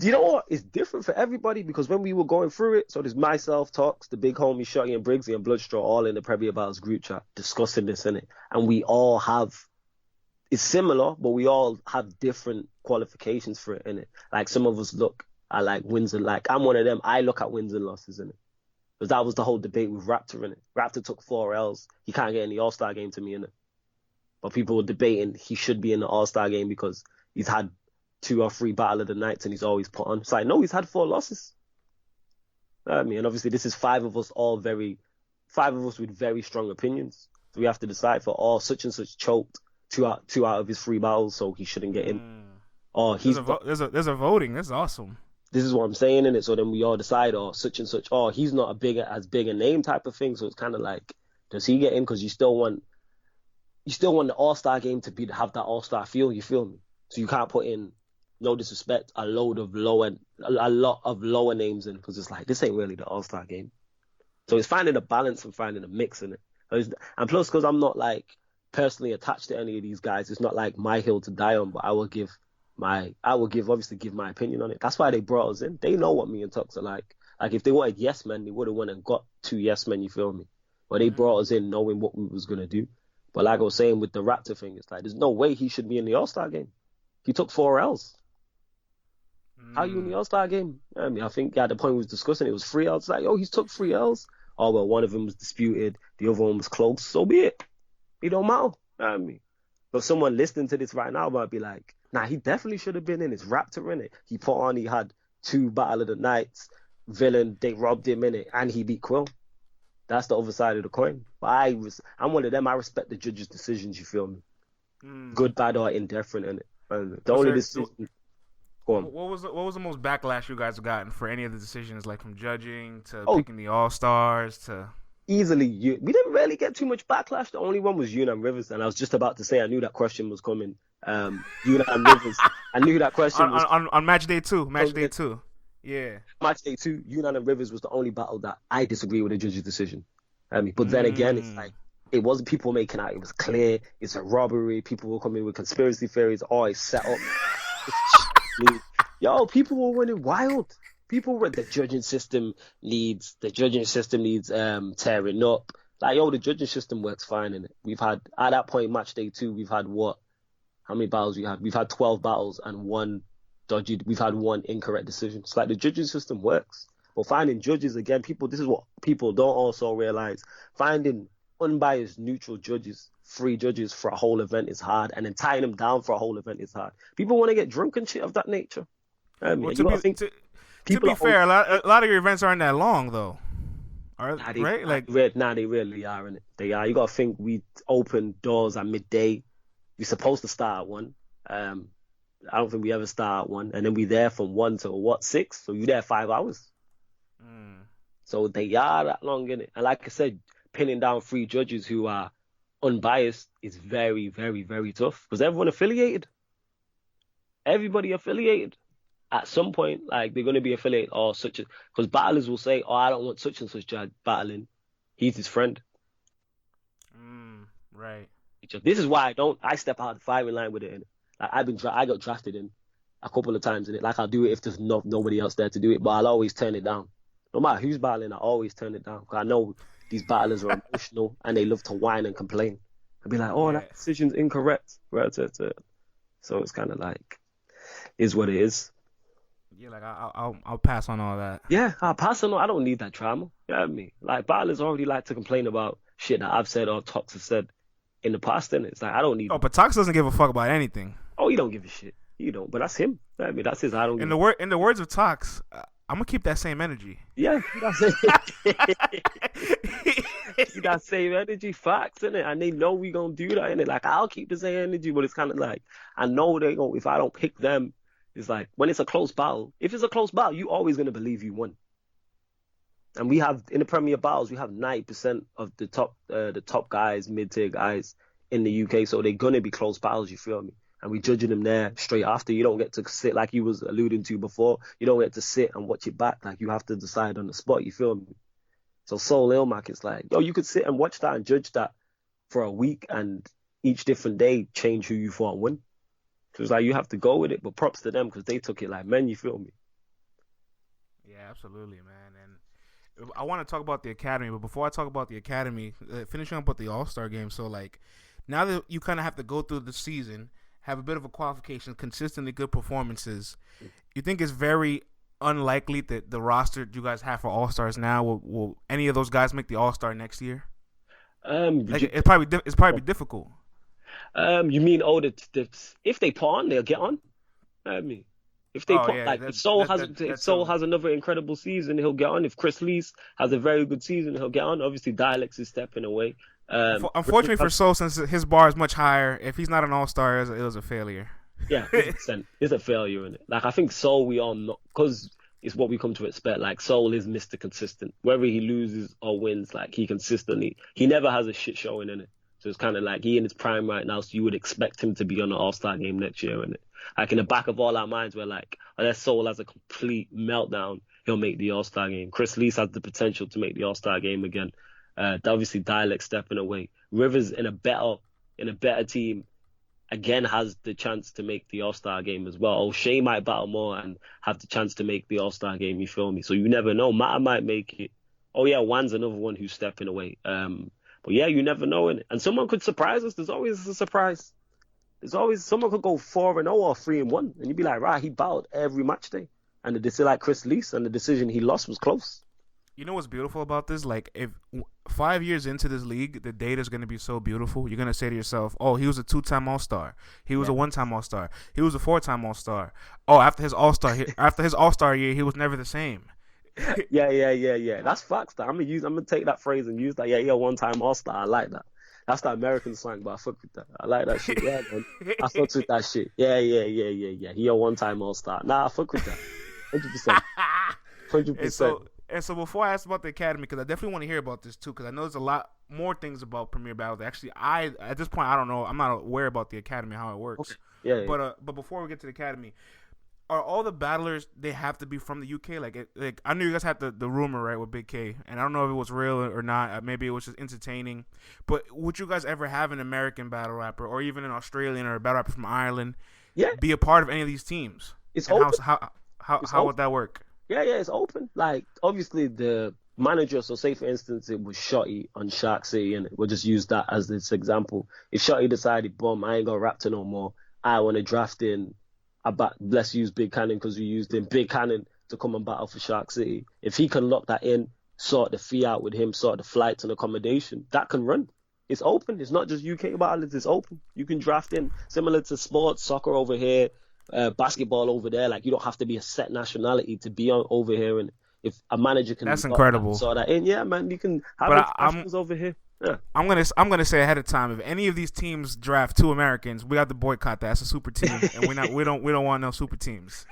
You know what? It's different for everybody, because when we were going through it, so there's myself, Tox, the big homie, Shotty and Briggsy and Bloodstraw, all in the Premier Battles group chat discussing this, innit? And we all have, it's similar, but we all have different qualifications for it, innit? Like, some of us look at like wins and, like, I'm one of them, I look at wins and losses, innit? Because that was the whole debate with Raptor in it. Raptor took 4 L's. He can't get in the All-Star game to me in it. But people were debating he should be in the All-Star game because he's had 2 or 3 Battle of the Nights and he's always put on. It's like, no, he's had 4 losses. You know what I mean? And obviously this is 5 of us with very strong opinions. So we have to decide for, such and such choked 2 out of his 3 battles, so he shouldn't get in. There's a voting. That's awesome. this is what I'm saying in it. So then we all decide, oh, such and such, oh, he's not as big a name type of thing. So it's kind of like, does he get in? Because you still want the All-Star game to have that All-Star feel. You feel me? So you can't put in, no disrespect, a lot of lower names in, because it's like, this ain't really the All-Star game. So it's finding a balance and finding a mix in it. And plus, because I'm not like personally attached to any of these guys, it's not like my hill to die on, but I will give my opinion on it. That's why they brought us in. They know what me and Tux are like. Like, if they wanted yes men, they would have went and got 2 yes men, you feel me? But they brought us in knowing what we was going to do. But like I was saying with the Raptor thing, it's like, there's no way he should be in the All-Star game. He took 4 L's. How you in the All-Star game? I mean, I think at the point we was discussing, it was 3 L's. Like, yo, he's took 3 L's. Oh, well, one of them was disputed. The other one was close. So be it. It don't matter. I mean, but someone listening to this right now might be like, nah, he definitely should have been in. It's Raptor in it. He had 2 Battle of the Nights. Villain, they robbed him in it. And he beat Quill. That's the other side of the coin. But I'm one of them. I respect the judges' decisions, you feel me? Good, bad, or indifferent in it. And the only decision... What was the most backlash you guys have gotten for any of the decisions, like from judging to picking the All-Stars to... Easily, we didn't really get too much backlash. The only one was Yunnan Rivers, and I was just about to say I knew that question was coming. Yunnan Rivers, I knew that question was on match day 2. Match day 2, yeah. Match day 2, Yunnan Rivers was the only battle that I disagree with the judge's decision. But then again, it's like it wasn't people making out. It was clear. It's a robbery. People were coming with conspiracy theories. Oh, it's set up. Yo, people were running wild. People were the judging system needs tearing up. Like, yo, the judging system works fine in it. We've had at that point, match day 2, we've had what? How many battles we had? We've had 12 battles and we've had 1 incorrect decision. It's like the judging system works. But finding judges again, this is what people don't also realize. Finding unbiased, neutral judges, 3 judges for a whole event is hard, and then tying them down for a whole event is hard. People want to get drunk and shit of that nature. I mean, to be fair, a lot of your events aren't that long though. They really are, innit? They are. You got to think we open doors at midday. We're supposed to start at 1. I don't think we ever start at 1, and then we there from 1 to 6. So you there 5 hours. So they are that long, innit? And like I said, pinning down 3 judges who are unbiased is very, very, very tough, because everyone affiliated. Everybody affiliated. At some point, like, they're going to be affiliated or such, because battlers will say, oh, I don't want such and such judge battling. He's his friend. Right. This is why I step out of the firing line with it. Like, I got drafted in a couple of times in it. Like, I'll do it if there's nobody else there to do it, but I'll always turn it down. No matter who's battling, I always turn it down, because I know these battlers are emotional and they love to whine and complain. I'll be like, oh, that decision's incorrect. Right. So it's kind of like, is what it is. Yeah, like I'll pass on all that. Yeah, I'll pass on. I don't need that drama. You know what I mean? Like, battlers already like to complain about shit that I've said or Tox has said in the past, and it's like, I don't need. Oh, but Tox doesn't give a fuck about anything. Oh, he don't give a shit. You don't. But that's him. You know what I mean, that's his. I don't. In the words of Tox, I'm gonna keep that same energy. Yeah, that's it. That same energy, facts, innit? And they know we gonna do that, innit? Like, I'll keep the same energy, but it's kind of like, I know they go. If I don't pick them. It's like, when it's a close battle, if it's a close battle, you're always going to believe you won. And we have, in the Premier battles, we have 90% of the top guys, mid-tier guys in the UK, so they're going to be close battles, you feel me? And we're judging them there straight after. You don't get to sit, like you was alluding to before, you don't get to sit and watch it back. Like, you have to decide on the spot, you feel me? So Soul Illmac, it's like, yo, you could sit and watch that and judge that for a week, and each different day change who you thought win. So it's like, you have to go with it, but props to them, because they took it like men, you feel me? Yeah, absolutely, man. And I want to talk about the Academy, but before I talk about the Academy, finishing up with the All-Star game, so, like, now that you kind of have to go through the season, have a bit of a qualification, consistently good performances, you think it's very unlikely that the roster you guys have for All-Stars now, will any of those guys make the All-Star next year? It's probably difficult. You mean, if they put on, they'll get on? I mean, if they if Soul has another incredible season, he'll get on. If Chris Lees has a very good season, he'll get on. Obviously, Dialects is stepping away. Unfortunately for Soul, since his bar is much higher, if he's not an All-Star, it was a failure. Yeah, 100%. It's a failure in it. Like, I think Soul, we all know, because it's what we come to expect. Like Soul is Mr. Consistent. Whether he loses or wins, like he never has a shit showing in it. So it's kind of like he in his prime right now. So you would expect him to be on the All-Star game next year, and like in the back of all our minds, we're like, unless Soul has a complete meltdown, he'll make the All-Star game. Chris Lees has the potential to make the All-Star game again. Obviously, Dialect stepping away. Rivers in a better team again has the chance to make the All-Star game as well. O'Shea might battle more and have the chance to make the All-Star game, you feel me? So you never know. Mata might make it. Oh yeah, Wan's another one who's stepping away. But yeah, you never know. And someone could surprise us. There's always a surprise. There's always someone could go 4-0 or 3-1. And you'd be like, right, he battled every match day. And the decision, like Chris Lees, and the decision he lost was close. You know what's beautiful about this? Like, if 5 years into this league, the data is going to be so beautiful. You're going to say to yourself, oh, he was a 2-time All-Star. He was a 1-time All-Star. He was a 4-time All-Star. Oh, after his All-Star year, he was never the same. Yeah. That's facts. I'm gonna take that phrase and use that. Yeah, he a 1-time All-Star. I like that. That's the American slang, but I fuck with that. I like that shit. Yeah, man. I fuck with that shit. Yeah. He a 1-time All-Star. Nah, I fuck with that. 100%. 100%. And so before I ask about the Academy, because I definitely want to hear about this too, because I know there's a lot more things about Premier Battles. Actually, at this point I don't know. I'm not aware about the Academy, how it works. Okay. Yeah. But before we get to the Academy, are all the battlers, they have to be from the UK? Like I knew you guys had the rumor, right, with Big K, and I don't know if it was real or not. Maybe it was just entertaining. But would you guys ever have an American battle rapper, or even an Australian or a battle rapper from Ireland, be a part of any of these teams? It's and open. How would that work? Yeah, it's open. Like, obviously, the manager, so say, for instance, it was Shotty on Shark City, and we'll just use that as this example. If Shotty decided, boom, I ain't got Raptor no more, I want to draft in, let's use Big Cannon because we used him, Big Cannon, to come and battle for Shark City. If he can lock that in, sort the fee out with him, sort the flights and accommodation, that can run. It's open. It's not just UK battles, it's open. You can draft in, similar to sports, soccer over here, basketball over there. Like, you don't have to be a set nationality to be over here. And if a manager can, that's incredible. So that in, yeah, man, you can have it over here. Yeah. I'm gonna say ahead of time, if any of these teams draft 2 Americans, we got to boycott that. That's a super team, and we don't want no super teams.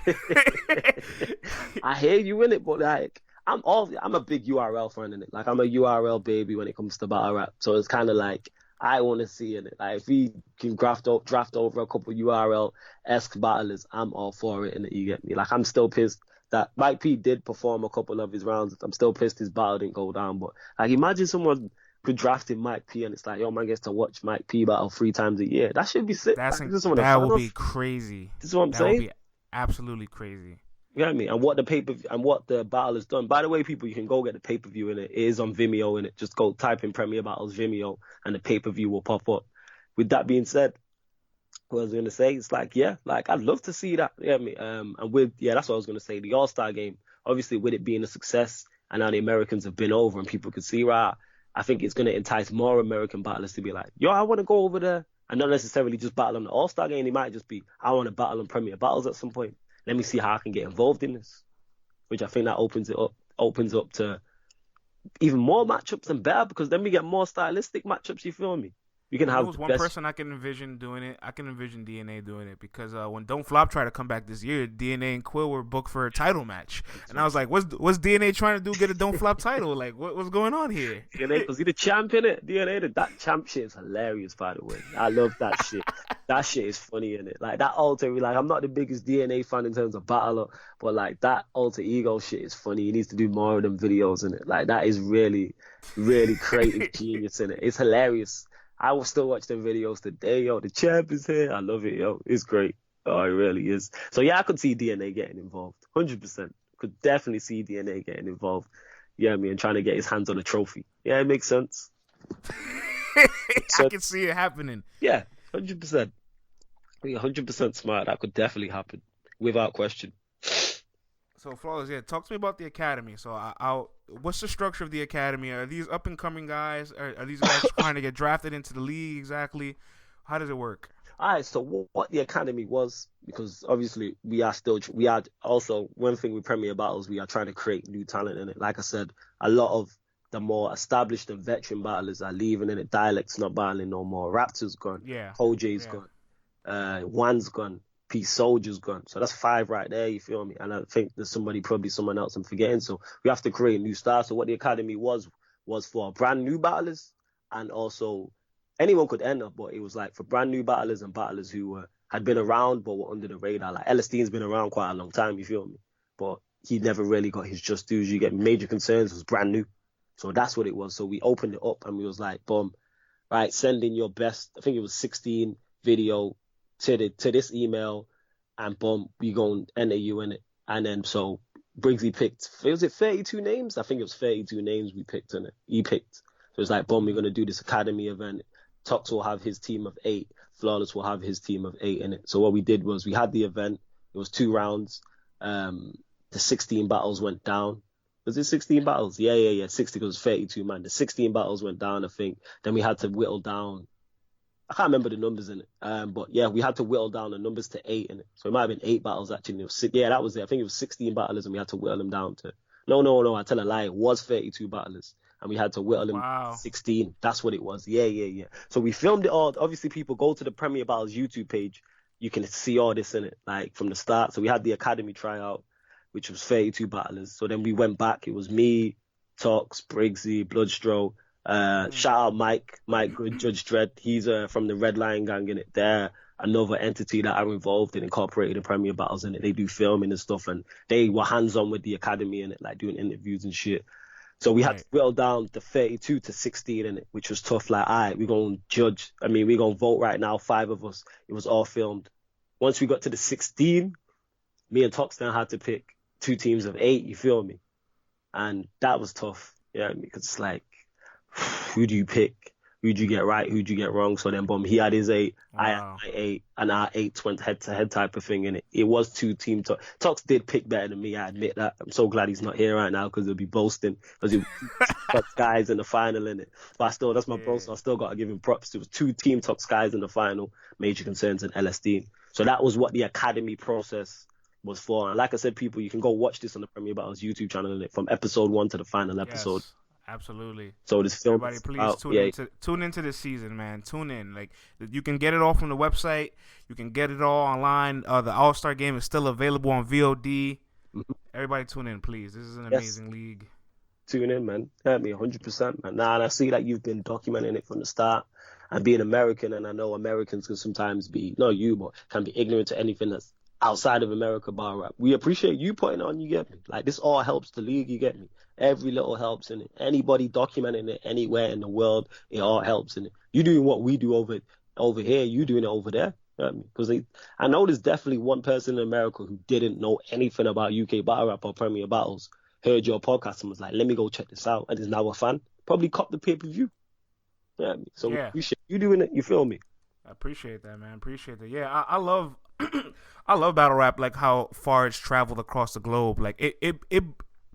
I hear you in it, but like I'm a big URL fan in it. Like, I'm a URL baby when it comes to battle rap. So it's kind of like, I want to see in it. Like, if we can draft over a couple URL-esque battlers, I'm all for it, and you get me. Like, I'm still pissed that Mike P did perform a couple of his rounds. I'm still pissed his battle didn't go down. But like, imagine someone could draft in Mike P, and it's like, yo, man gets to watch Mike P battle 3 times a year. That should be sick. That would be crazy. This is what I'm saying. That would be absolutely crazy. You know what I mean? And what the battle has done. By the way, people, you can go get the pay-per-view in it. It is on Vimeo in it. Just go type in Premier Battles Vimeo and the pay-per-view will pop up. With that being said, what I was going to say, it's like, yeah, like, I'd love to see that. You know what I mean? That's what I was going to say. The All-Star game, obviously with it being a success and now the Americans have been over and people can see, right, I think it's going to entice more American battlers to be like, yo, I want to go over there. And not necessarily just battle on the All-Star game. It might just be, I want to battle on Premier Battles at some point. Let me see how I can get involved in this, which I think that opens up to even more matchups and better, because then we get more stylistic matchups. You feel me? We can have one person I can envision doing it. I can envision DNA doing it, because when Don't Flop tried to come back this year, DNA and Quill were booked for a title match, and I was like, "What's DNA trying to do? Get a Don't Flop title? Like, what's going on here?" DNA, because he's the champ in it. DNA, that champ shit is hilarious, by the way. I love that shit. That shit is funny in it. Like, that alter, like, I'm not the biggest DNA fan in terms of battler, but like, that alter ego shit is funny. He needs to do more of them videos in it. Like, that is really, really creative genius in it. It's hilarious. I will still watch them videos today, yo. The champ is here. I love it, yo. It's great. Oh, it really is. So yeah, I could see DNA getting involved. 100%. Could definitely see DNA getting involved. Yeah, I mean, trying to get his hands on a trophy. Yeah, it makes sense. I can see it happening. Yeah, 100%. 100% smart. That could definitely happen, without question. So, Flawless, yeah, talk to me about the Academy. So, what's the structure of the Academy? Are these up-and-coming guys? Are these guys trying to get drafted into the league exactly? How does it work? All right, so what the Academy was, because obviously we are also, one thing with Premier Battles, we are trying to create new talent in it. Like I said, a lot of the more established and veteran battlers are leaving in it. Dialect's not battling no more. Raptor's gone. Yeah. CoJay's gone. Wan's gone. Peace Soldier's gone. So that's 5 right there, you feel me? And I think there's probably someone else I'm forgetting. So we have to create new stars. So what the academy was for brand new battlers, and also anyone could enter, but it was like for brand new battlers and battlers who had been around but were under the radar. Like LSD's been around quite a long time, you feel me? But he never really got his just dues. You get Major Concerns was brand new. So that's what it was. So we opened it up and we was like, boom, right, send in your best, I think it was 16 video to this email, and boom, we gonna enter you in it. And then so Briggsy picked, was it 32 names? I think it was 32 names we picked in it. He picked. So it's like, boom, we're gonna do this academy event. Tox will have his team of 8. Flawless will have his team of 8 in it. So what we did was we had the event. It was 2 rounds. The 16 battles went down. Was it 16 battles? Yeah. 60 because 32 man. The 16 battles went down, I think. Then we had to whittle down. I can't remember the numbers in it. But yeah, we had to whittle down the numbers to 8 in it. So it might have been 8 battles actually. It was that was it. I think it was 16 battlers and we had to whittle them down to. No. I tell a lie. It was 32 battlers and we had to whittle them to 16. That's what it was. Yeah. So we filmed it all. Obviously, people go to the Premier Battles YouTube page. You can see all this in it, like from the start. So we had the academy tryout, which was 32 battlers. So then we went back. It was me, Tox, Briggsy, Bloodstro. Shout out Mike Good, Judge Dredd. He's from the Red Lion Gang in it. They're another entity that are involved and incorporated in Premier Battles in it. They do filming and stuff, and they were hands-on with the academy in it, like doing interviews and shit. So we had to whittle down the 32 to 16 in it, which was tough. Like, all right, we're going to judge. I mean, we're going to vote right now, 5 of us. It was all filmed. Once we got to the 16, me and Tox now had to pick 2 teams of 8, you feel me? And that was tough, yeah, because it's like, who do you pick? Who do you get right? Who do you get wrong? So then, boom, he had his 8, I had my 8, and our 8 went head-to-head type of thing, and it was 2 team Tox. Tox did pick better than me, I admit that. I'm so glad he's not here right now because he'll be boasting, because he Tox guys in the final, in it. But still, that's my bro, so I still got to give him props. It was 2 team Tox guys in the final, Major Concerns and LSD. So that was what the academy process was for. And like I said, people, you can go watch this on the Premier Battles YouTube channel from episode 1 to the final episode. Yes, absolutely. So this film, everybody, please tune into this season, man. Tune in. Like, you can get it all from the website. You can get it all online. The All-Star game is still available on VOD. Mm-hmm. Everybody, tune in, please. This is an amazing league. Tune in, man. Help me 100%, man. Nah, and I see that you've been documenting it from the start. And being American, and I know Americans can sometimes be, not you, but can be ignorant to anything that's outside of America bar rap. We appreciate you putting on, you get me? Like, this all helps the league, you get me? Every little helps in it. Anybody documenting it anywhere in the world, it all helps in it. You doing what we do over here, you doing it over there. You know what I mean? Because I know there's definitely one person in America who didn't know anything about UK battle rap or Premier Battles, heard your podcast and was like, let me go check this out, and is now a fan. Probably cop the pay-per-view. You know what I mean? So you doing it, you feel me? I appreciate that, man. Appreciate that. Yeah, I love I love battle rap, like how far it's traveled across the globe. Like it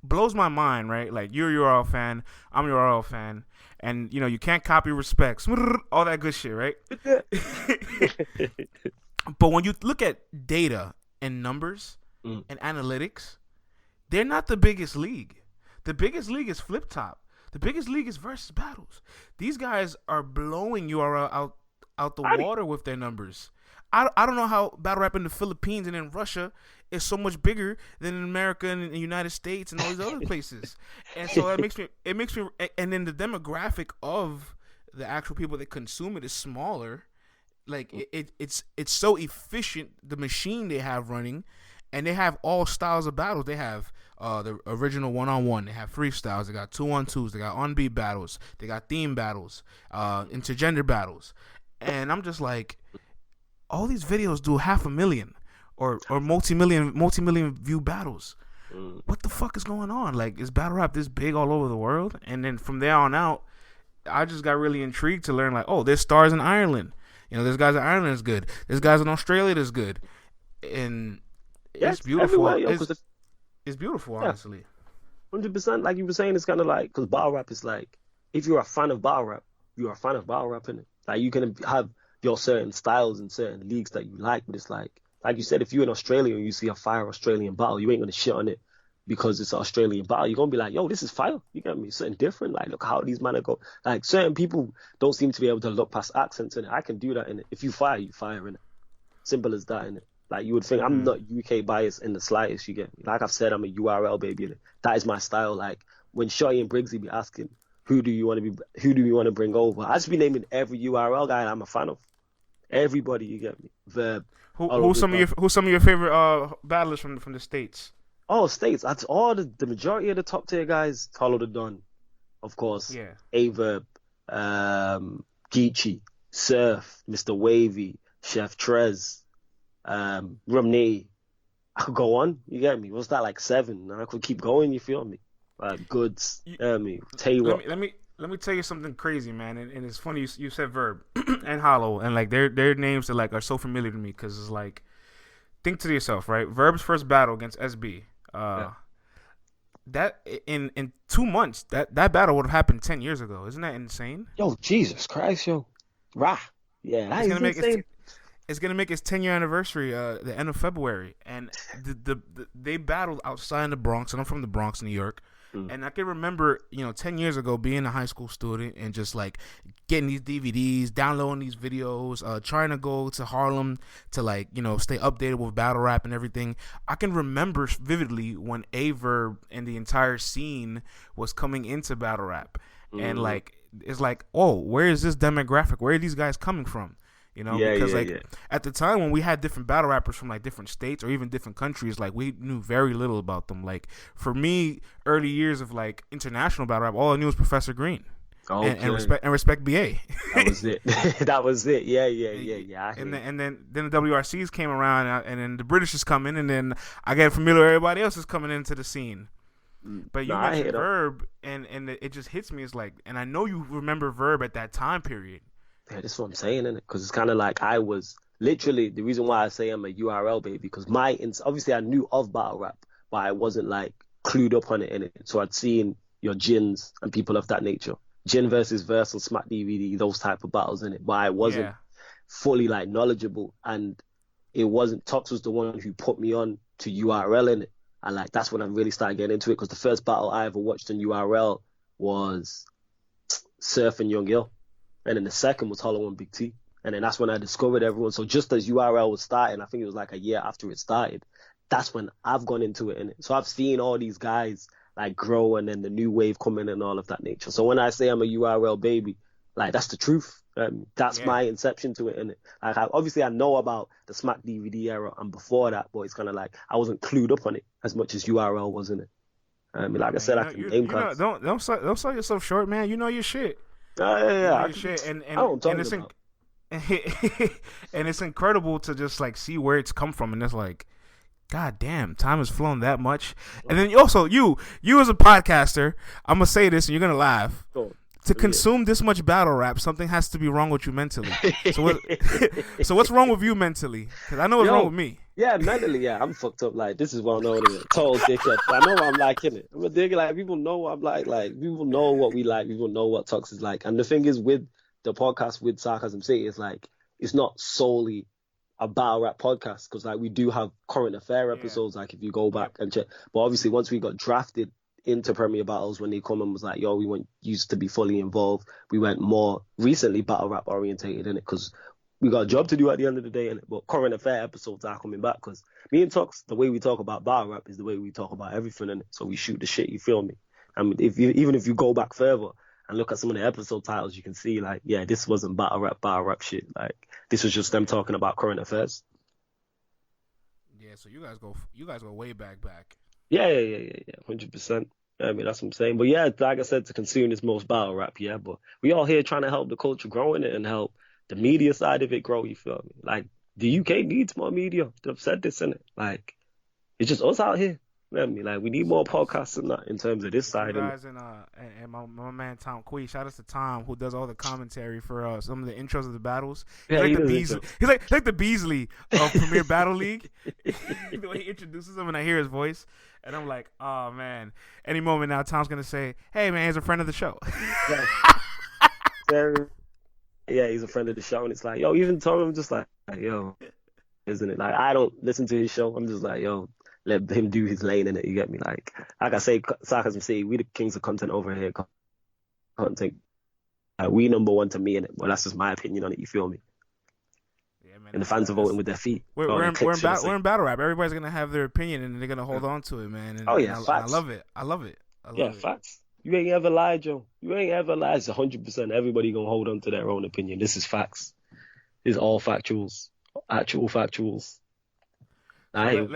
blows my mind, right? Like, you're a URL fan, I'm a URL fan, and you can't copy respects, all that good shit, right? But when you look at data and numbers and analytics, they're not the biggest league. The biggest league is Flip Top. The biggest league is Versus Battles. These guys are blowing URL out the water with their numbers. I don't know how battle rap in the Philippines and in Russia is so much bigger than in America and in the United States and all these other places. And so it makes me, and then the demographic of the actual people that consume it is smaller. Like, it's so efficient, the machine they have running, and they have all styles of battles. They have the original one-on-one. They have freestyles. They got 2-on-2s. They got on-beat battles. They got theme battles, intergender battles. And I'm just like, all these videos do 500,000 or multi-million view battles. What the fuck is going on? Like, is battle rap this big all over the world? And then from there on out, I just got really intrigued to learn, like, oh, there's stars in Ireland. There's guys in Ireland that's good. There's guys in Australia that's good. And it's beautiful. It's beautiful, honestly. 100%. Like you were saying, it's kind of like, because battle rap is like, if you're a fan of battle rap, you're a fan of battle rap, innit? Like, you can have your certain styles and certain leagues that you like, but it's like you said, if you're in Australia and you see a fire Australian battle, you ain't gonna shit on it because it's an Australian battle. You're gonna be like, yo, this is fire. You get me? Something different. Like, look how these men go. Like, certain people don't seem to be able to look past accents in it. I can do that in it. If you fire in it. Simple as that in it. Like, you would think I'm not UK biased in the slightest, you get me? Like I've said, I'm a URL baby, and that is my style. Like, when Shotty and Briggsy be asking, who do you want to bring over? I just be naming every URL guy I'm a fan of. Everybody, you get me? Verb. Who's some of your favorite battlers from the States? Oh, States. That's all the majority of the top tier guys. Hollow the Don, of course. Yeah. Averb, Geechee, Surf, Mr. Wavy, Chef Trez, Rumney. I could go on. You get me? What's that, like 7? I could keep going. You feel me? Goods. Taylor. Let me tell you something crazy, man. And it's funny you said Verb and Hollow, and like their names are so familiar to me because it's like, think to yourself, right? Verb's first battle against SB. That in 2 months, that battle would have happened 10 years ago. Isn't that insane? Yo, Jesus Christ, yo. Rah. Yeah, that is insane. It's gonna make its 10-year anniversary the end of February, and they battled outside in the Bronx, and I'm from the Bronx, New York. And I can remember, 10 years ago being a high school student and just like getting these DVDs, downloading these videos, trying to go to Harlem to stay updated with battle rap and everything. I can remember vividly when Averb and the entire scene was coming into battle rap. And it's like, oh, where is this demographic? Where are these guys coming from? Because at the time when we had different battle rappers from like different states or even different countries, like we knew very little about them. Like for me, early years of like international battle rap, all I knew was Professor Green. Okay. And respect BA. That was it. That was it. Yeah. And then the WRCs came around, and then the British is coming, and then I get familiar with everybody else is coming into the scene. But you mentioned Verb, and it just hits me. It's like, and I know you remember Verb at that time period. Yeah, that's what I'm saying, innit? Because it's kind of like I was literally the reason why I say I'm a URL baby, because obviously I knew of battle rap, but I wasn't like clued up on it, innit? So I'd seen your Jins and people of that nature, Jin versus Verse on Smack DVD, those type of battles, innit? But I wasn't fully like knowledgeable, and it wasn't Tox was the one who put me on to URL, innit? And like that's when I really started getting into it, because the first battle I ever watched on URL was Surf and Young Gil. And then the second was Hollow and Big T. And then that's when I discovered everyone. So just as URL was starting, I think it was like a year after it started, that's when I've gone into it. Innit? So I've seen all these guys like grow, and then the new wave coming and all of that nature. So when I say I'm a URL baby, like that's the truth. That's my inception to it. Innit? Like obviously I know about the Smack DVD era and before that, but it's kind of like I wasn't clued up on it as much as URL was, in it. Like I said, I can name cards. Don't sell yourself short, man. You know your shit. Yeah. And I don't talk about. And it's incredible to just like see where it's come from, and it's like, God damn, time has flown that much. And then also you as a podcaster, I'm gonna say this and you're gonna laugh. To consume this much battle rap, something has to be wrong with you mentally. So what's wrong with you mentally? Because I know what's wrong with me. Yeah, mentally, I'm fucked up. Like, this is well known. Total dickhead. I know what I'm like, innit? I'm a dickhead. Like, people know what I'm like. Like, people know what we like. People know what Tox is like. And the thing is, with the podcast with Sarcasm City, it's like, it's not solely a battle rap podcast, because like we do have current affair episodes. Like, if you go back and check. But obviously, once we got drafted into Premier Battles, when they come and was like, yo, we want used to be fully involved, we went more recently battle rap orientated in it, because we got a job to do at the end of the day, and but current affair episodes are coming back, because me and Tox, the way we talk about battle rap is the way we talk about everything in it. So we shoot the shit, you feel me? I mean, even if you go back further and look at some of the episode titles, you can see like, yeah, this wasn't battle rap shit. Like, this was just them talking about current affairs. Yeah, so you guys go way back. Yeah, 100%. I mean, that's what I'm saying. But yeah, like I said, to consume this most battle rap, but we all here trying to help the culture grow in it and help the media side of it grow, you feel me? Like, the UK needs more media. I've said this, innit? Like, it's just us out here. You know what I mean? Like, we need more podcasts and that in terms of this side. Guys and my man Tom Quee, shout out to Tom, who does all the commentary for some of the intros of the battles. He's like the Beasley of Premier Battle League. The way he introduces him and I hear his voice, and I'm like, oh man. Any moment now, Tom's gonna say, hey man, he's a friend of the show. Yeah, he's a friend of the show, and it's like, yo, even Tom, I'm just like, yo, isn't it? Like, I don't listen to his show. I'm just like, yo, let him do his lane in it. You get me? Like I say, Sarcasm City, we the kings of content over here. Content, we number one to me in it. But that's just my opinion on it. You feel me? Yeah, Yeah, man. And the fans are voting with their feet. We're in battle rap. Everybody's gonna have their opinion, and they're gonna hold on to it, man. And, facts. I love it. I love it. Facts. You ain't ever lied, Joe. You ain't ever lied. It's 100%. Everybody gonna hold on to their own opinion. This is facts. It's all factuals, actual factuals. So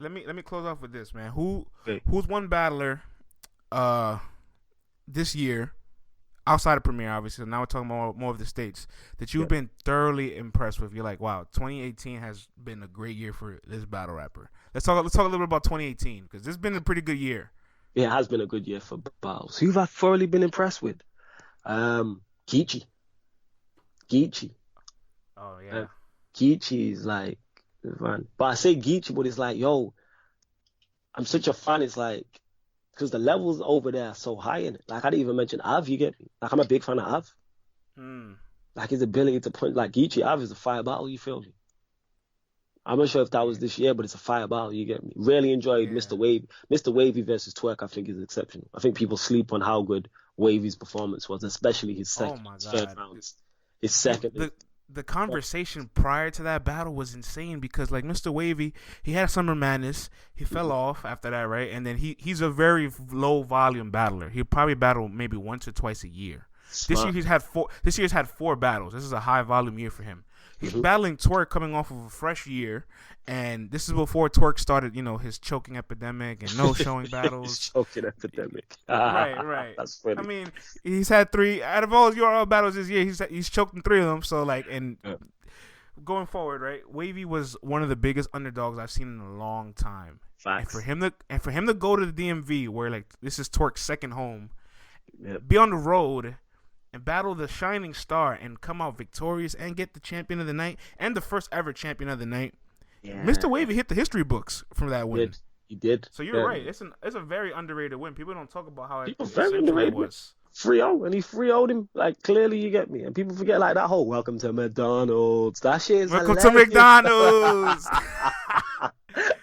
let me close off with this, man. Who's one battler, this year, outside of Premier, obviously. Now we're talking more of the states that you've been thoroughly impressed with. You're like, wow, 2018 has been a great year for this battle rapper. Let's talk a little bit about 2018 because this has been a pretty good year. Yeah, it has been a good year for battles. Who have I thoroughly been impressed with? Geechee. Oh yeah. Geechee is like, man. But I say Geechee, but it's like, yo, I'm such a fan. It's like, because the levels over there are so high in it. Like, I didn't even mention Av, you get me? Like, I'm a big fan of Av. Like, his ability to punch, like, Geechee, Av is a fire battle, you feel me? I'm not sure if that was this year, but it's a fire battle, you get me? Really enjoyed Mr. Wavy. Mr. Wavy versus Twerk, I think, is exceptional. I think people sleep on how good Wavy's performance was, especially his second, third rounds. His second. The conversation prior to that battle was insane because, like, Mr. Wavy, he had Summer Madness. He fell off after that, right? And then he's a very low volume battler. He'll probably battle maybe once or twice a year. This year he's had 4 battles. This is a high volume year for him. He's battling Twerk coming off of a fresh year, and this is before Twerk started, his choking epidemic and no showing battles. Choking epidemic. Right. That's funny. I mean, he's had 3 out of all his URL battles this year. He's choked in 3 of them. So going forward, right? Wavy was one of the biggest underdogs I've seen in a long time. Facts. And for him to go to the DMV, where like this is Twerk's second home, be on the road and battle the shining star and come out victorious and get the champion of the night and the first ever champion of the night. Yeah. Mr. Wavy hit the history books from that win. He did. So you're right. It's a very underrated win. People don't talk about how very underrated. It was. 3-0, and he 3-0'd him. Like, clearly you get me. And people forget, like, that whole welcome to McDonald's. That shit is Welcome to McDonald's.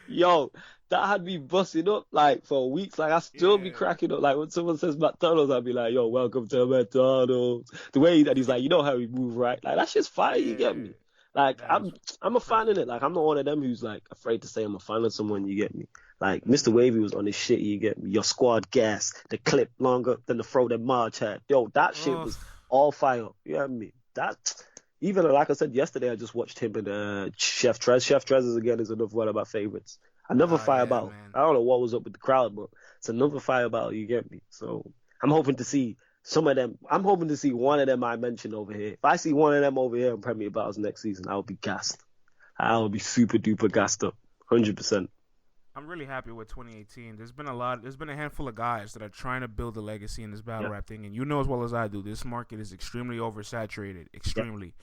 Yo, that had me busting up, like, for weeks. Like, I still be cracking up. Like, when someone says McDonald's, I'd be like, yo, welcome to McDonald's. The way that he's like, you know how we move, right? Like, that shit's fire, you get me? Like, I'm a fan of it. Like, I'm not one of them who's, like, afraid to say I'm a fan of someone, you get me? Like, Mr. Wavy was on his shit, you get me? Your squad gas, the clip longer than the throw that Marge had. Yo, that shit was all fire. You get me? That, even like I said yesterday, I just watched him and Chef Trez. Chef Trez is another one of my favorites. Another fire battle. Man. I don't know what was up with the crowd, but it's another fire battle, you get me? So I'm hoping to see some of them. I'm hoping to see one of them I mentioned over here. If I see one of them over here in Premier Battles next season, I'll be gassed. I'll be super duper gassed up. 100%. I'm really happy with 2018. There's been a handful of guys that are trying to build a legacy in this battle rap thing, and you know as well as I do, this market is extremely oversaturated. Extremely.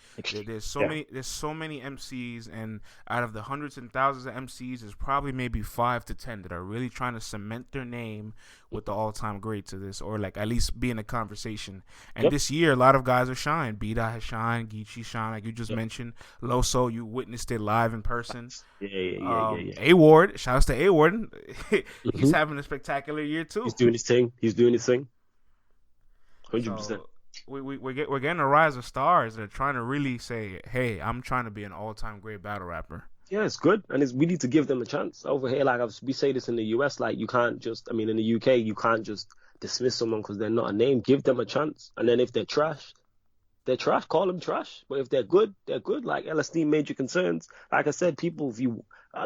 There's so many MCs, and out of the hundreds and thousands of MCs, there's probably maybe 5 to 10 that are really trying to cement their name with the all-time greats of this, or like at least be in a conversation. And this year, a lot of guys are shined. B-Dot has shined, Geechee shined, like you just mentioned. Loso, you witnessed it live in person. Yeah. A-Ward, shout out to A-Ward. He's having a spectacular year too. He's doing his thing. 100%. So we're getting a rise of stars that are trying to really say, hey, I'm trying to be an all-time great battle rapper. Yeah, it's good, and we need to give them a chance. Over here, like we say this in the US, like you can't just, in the UK, you can't just dismiss someone because they're not a name. Give them a chance, and then if they're trash, they're trash. Call them trash. But if they're good, they're good. Like LSD Major Concerns, like I said, people, if you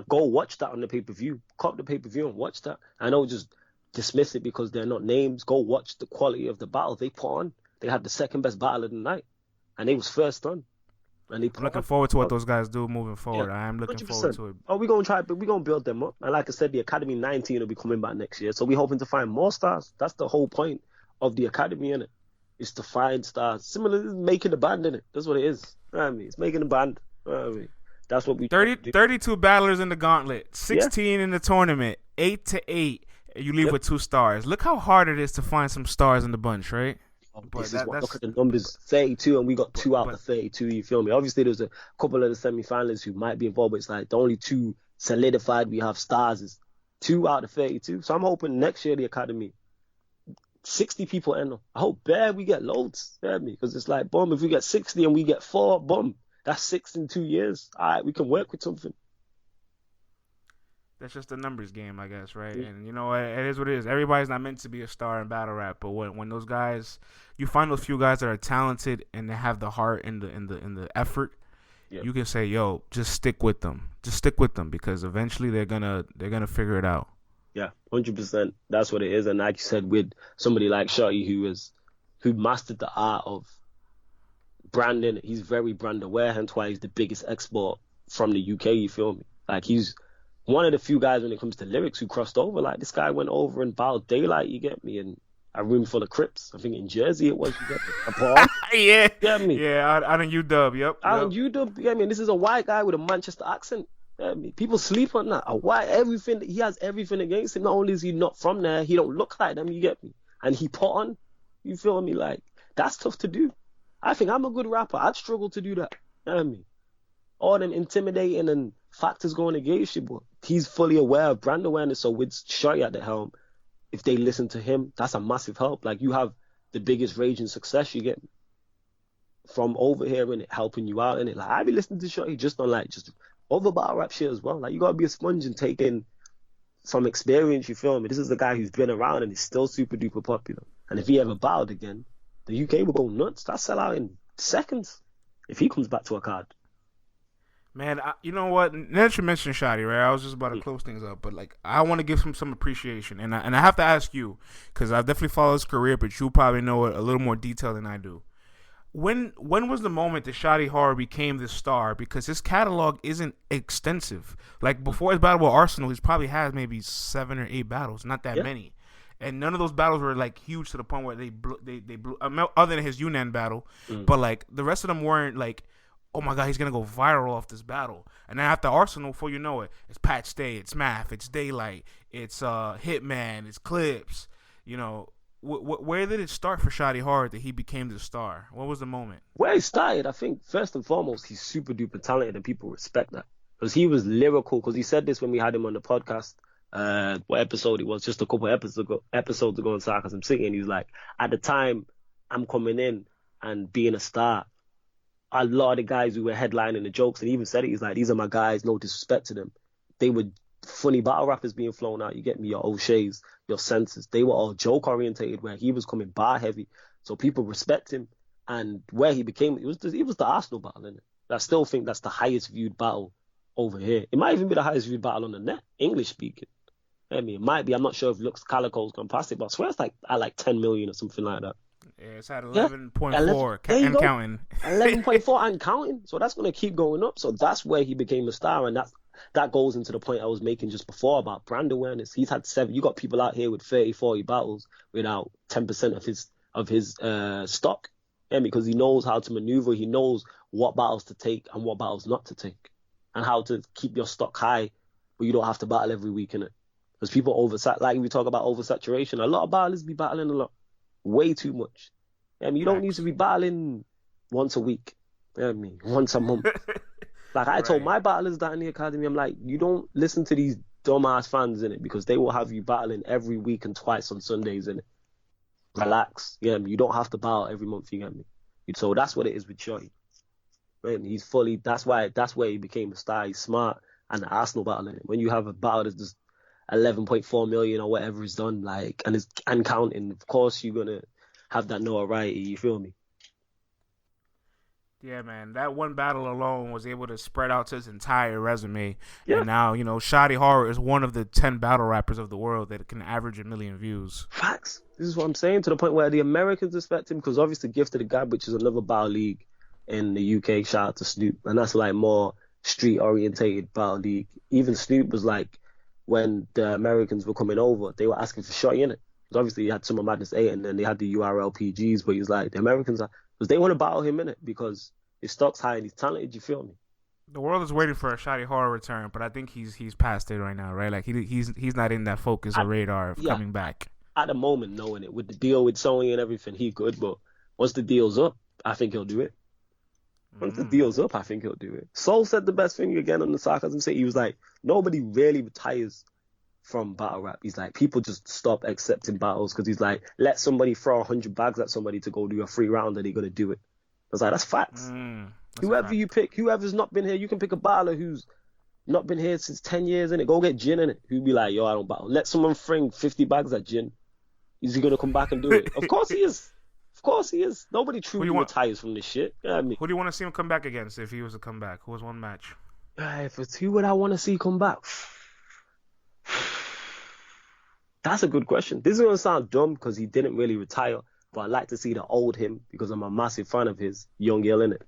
go watch that on the pay-per-view, cop the pay-per-view and watch that. I know, just dismiss it because they're not names. Go watch the quality of the battle they put on. They had the second best battle of the night, and they was first on. I'm looking forward to what those guys do moving forward. I am looking 100%. Forward to it. Oh, we're going to try, but we're going to build them up. And like I said, the Academy 19 will be coming back next year. So we're hoping to find more stars. That's the whole point of the Academy, innit? Is to find stars. Similar to making a band, innit? That's what it is. You know what I mean? It's making a band. You know what I mean? That's what we 32 battlers in the gauntlet, 16 in the tournament, 8 to 8. You leave with 2 stars. Look how hard it is to find some stars in the bunch, right? Look at the numbers, 32, and we got 2 out of 32, you feel me? Obviously, there's a couple of the semi-finalists who might be involved, but it's like the only 2 solidified we have stars is 2 out of 32. So I'm hoping next year the Academy, 60 people enter. I hope we get loads, you know what I mean? Because it's like, boom, if we get 60 and we get 4, boom, That's 6 in 2 years. All right, we can work with something. That's just a numbers game, I guess, right? Yeah. And you know, it is what it is. Everybody's not meant to be a star in battle rap, but when those guys, you find those few guys that are talented and they have the heart and the effort, you can say, yo, just stick with them. Just stick with them because eventually they're gonna figure it out. Yeah, 100%. That's what it is. And like you said, with somebody like Shotty who mastered the art of branding, he's very brand aware, hence why he's the biggest export from the UK, you feel me? Like he's one of the few guys when it comes to lyrics who crossed over. Like this guy went over and battled Daylight, you get me, and a room full of Crips. I think in Jersey it was, you get me? A Paul. Yeah. You get me? Yeah, out in UW, yep. Out in UW, you get me? And this is a white guy with a Manchester accent. You get me? People sleep on that. A white, everything, he has everything against him. Not only is he not from there, he don't look like them, you get me? And he put on, you feel me? Like, that's tough to do. I think I'm a good rapper. I'd struggle to do that. You know what I mean? All them intimidating and factors going against you, but he's fully aware of brand awareness. So with Shotty at the helm, if they listen to him, that's a massive help. Like you have the biggest raging success you get from over here in it, helping you out in it. Like I be listening to Shotty just on like just other battle rap shit as well. Like you gotta be a sponge and take in some experience. You feel me? This is the guy who's been around and is still super duper popular. And if he ever battled again, the UK will go nuts. That sell out in seconds if he comes back to a card. Man, you know what? Now that you mentioned Shotty, right? I was just about to close things up, but like I want to give him some appreciation, and I have to ask you because I've definitely followed his career, but you probably know it a little more detail than I do. When was the moment that Shotty Horroh became the star? Because his catalog isn't extensive. Like before his battle with Arsenal, he's probably had maybe 7 or 8 battles, not that many, and none of those battles were like huge to the point where they blew. Other than his Yunnan battle, but like the rest of them weren't like, oh my God, he's gonna go viral off this battle. And then after Arsenal, before you know it, it's Patch Day, it's Math, it's Daylight, it's Hitman, it's Clips. You know, where did it start for Shotty Horroh that he became the star? What was the moment? Where it started, I think first and foremost, he's super duper talented and people respect that because he was lyrical. Because he said this when we had him on the podcast. What episode it was? Just a couple episodes ago in Sarcasm City, and he was like, at the time, I'm coming in and being a star. A lot of the guys who were headlining the jokes, and he even said it, he's like, these are my guys, no disrespect to them. They were funny battle rappers being flown out. You get me, your O'Shea's, your Senses. They were all joke orientated where he was coming bar heavy. So people respect him. And where he became, it was the Arsenal battle, innit? I still think that's the highest viewed battle over here. It might even be the highest viewed battle on the net, English speaking. I mean, it might be. I'm not sure if Lux Calico's gone past it, but I swear it's like at like 10 million or something like that. Yeah, it's at 11.4 and counting. 11.4 and counting. So that's going to keep going up. So that's where he became a star. And that goes into the point I was making just before about brand awareness. He's had 7. You got people out here with 30, 40 battles without 10% of his stock. Yeah, because he knows how to maneuver. He knows what battles to take and what battles not to take. And how to keep your stock high where you don't have to battle every week, innit? Because people like we talk about oversaturation. A lot of battlers be battling a lot. Way too much. I mean, you don't need to be battling once a week. You know what I mean? Once a month. Like I told my battlers that in the academy, I'm like, you don't listen to these dumbass fans in it because they will have you battling every week and twice on Sundays in it. Relax. You know what I mean? You don't have to battle every month, you get me? So that's what it is with Shotty. Right? He's fully, that's where he became a star. He's smart and the Arsenal battle in it. When you have a battle that's just 11.4 million or whatever is done, like, and counting, of course you're gonna have that notoriety, you feel me? Yeah, man, that one battle alone was able to spread out to his entire resume. Yeah. And now, Shotty Horroh is one of the 10 battle rappers of the world that can average 1 million views. Facts. This is what I'm saying, to the point where the Americans respect him, because obviously Gift of the Gab, which is another battle league in the UK, shout out to Snoop, and that's like more street orientated battle league. Even Snoop was like, when the Americans were coming over, they were asking for Shotty in it. Because obviously he had Summer Madness 8 and then they had the URLPGs, but he's like, the Americans are, because they want to battle him in it because his stock's high and he's talented, you feel me? The world is waiting for a Shotty Horroh return, but I think he's past it right now, right? Like he's not in that focus or radar of coming back. At the moment, knowing it, with the deal with Sony and everything, he good, but once the deal's up, I think he'll do it. Once the deal's up, I think he'll do it. Soul said the best thing again on the Sarcasm City. He was like, nobody really retires from battle rap. He's like, people just stop accepting battles because he's like, let somebody throw 100 bags at somebody to go do a free round and they're going to do it. I was like, that's facts. Whoever you pick, whoever's not been here, you can pick a battler who's not been here since 10 years, innit? Go get gin, innit? Who'd be like, yo, I don't battle. Let someone fling 50 bags at gin. Is he going to come back and do it? Of course he is. Of course he is. Nobody truly retires from this shit. You know what I mean? Who do you want to see him come back against if he was to come back? Who was one match? If it's who would I want to see come back? That's a good question. This is going to sound dumb because he didn't really retire, but I'd like to see the old him because I'm a massive fan of his, Young Ill, innit?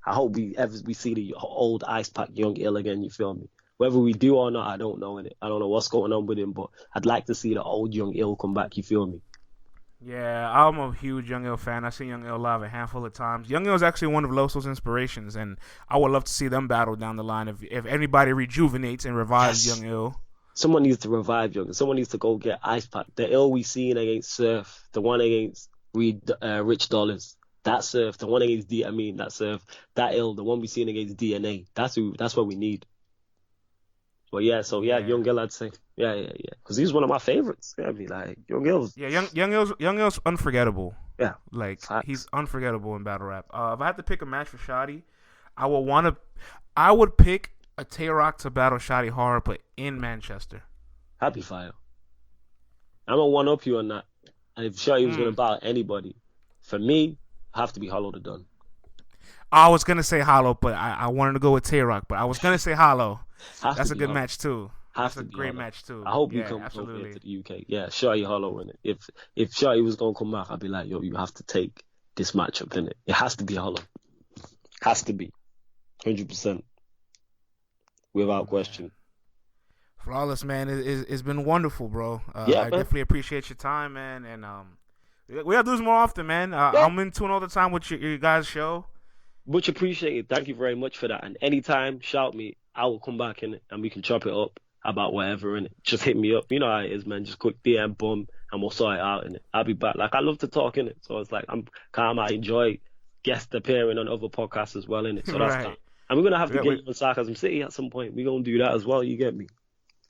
I hope we see the old Ice Pack Young Ill again, you feel me? Whether we do or not, I don't know, innit? I don't know what's going on with him, but I'd like to see the old Young Ill come back, you feel me? Yeah, I'm a huge Young Ill fan. I've seen Young Ill live a handful of times. Young Ill is actually one of Loso's inspirations, and I would love to see them battle down the line if anybody rejuvenates and revives Young Ill. Someone needs to revive Young Ill. Someone needs to go get Ice Pack. The Ill we seen against Surf, the one against Rich Dollars, that Surf, the one against that Surf, that Ill, the one we seen against DNA. That's what we need. But Young Ill, I'd say. Yeah. Because he's one of my favorites. Yeah, I mean, like, Young Ill's. Yeah, Young Ill's unforgettable. Yeah. Like, he's unforgettable in battle rap. If I had to pick a match for Shotty, I would pick a Tay-Rock to battle Shotty Horroh, but in Manchester. Happy fire. I'm going to one-up you on that. And if Shotty was going to battle anybody, for me, have to be Hollow the Don. I was going to say Hollow, but I wanted to go with Tay-Rock, but I was going to say Hollow. That's a good match too. That's a great match too. I hope you come over here to the UK. Yeah, Shotty Hollow in it. If Shotty was gonna come back, I'd be like, yo, you have to take this matchup in it. It has to be Hollow. Has to be, 100%, without question. Flawless, man. It's been wonderful, bro. I definitely appreciate your time, man. And we gotta do this more often, man. I'm in tune all the time with your guys' show. Much appreciated. Thank you very much for that. And anytime, shout me. I will come back in it and we can chop it up about whatever in it. Just hit me up. You know how it is, man. Just quick DM, boom, and we'll sort it out in it. I'll be back. Like, I love to talk in it. So it's like, I enjoy guest appearing on other podcasts as well in it. So that's that. And we're going to have to get you on Sarcasm City at some point. We're going to do that as well. You get me?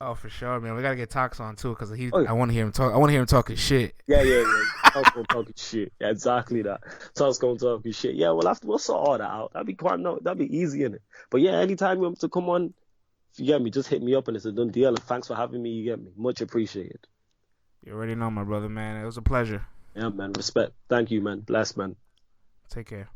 Oh, for sure, man. We got to get Tox on too because I want to hear him talk. I want to hear him talking shit. Yeah. Tox going talking shit. Yeah, exactly that. Tox going talking shit. Yeah, we'll sort all that out. That'd be easy in it. But yeah, anytime you want to come on, if you get me, just hit me up and it's a done deal. And thanks for having me. You get me? Much appreciated. You already know, my brother, man. It was a pleasure. Yeah, man. Respect. Thank you, man. Bless, man. Take care.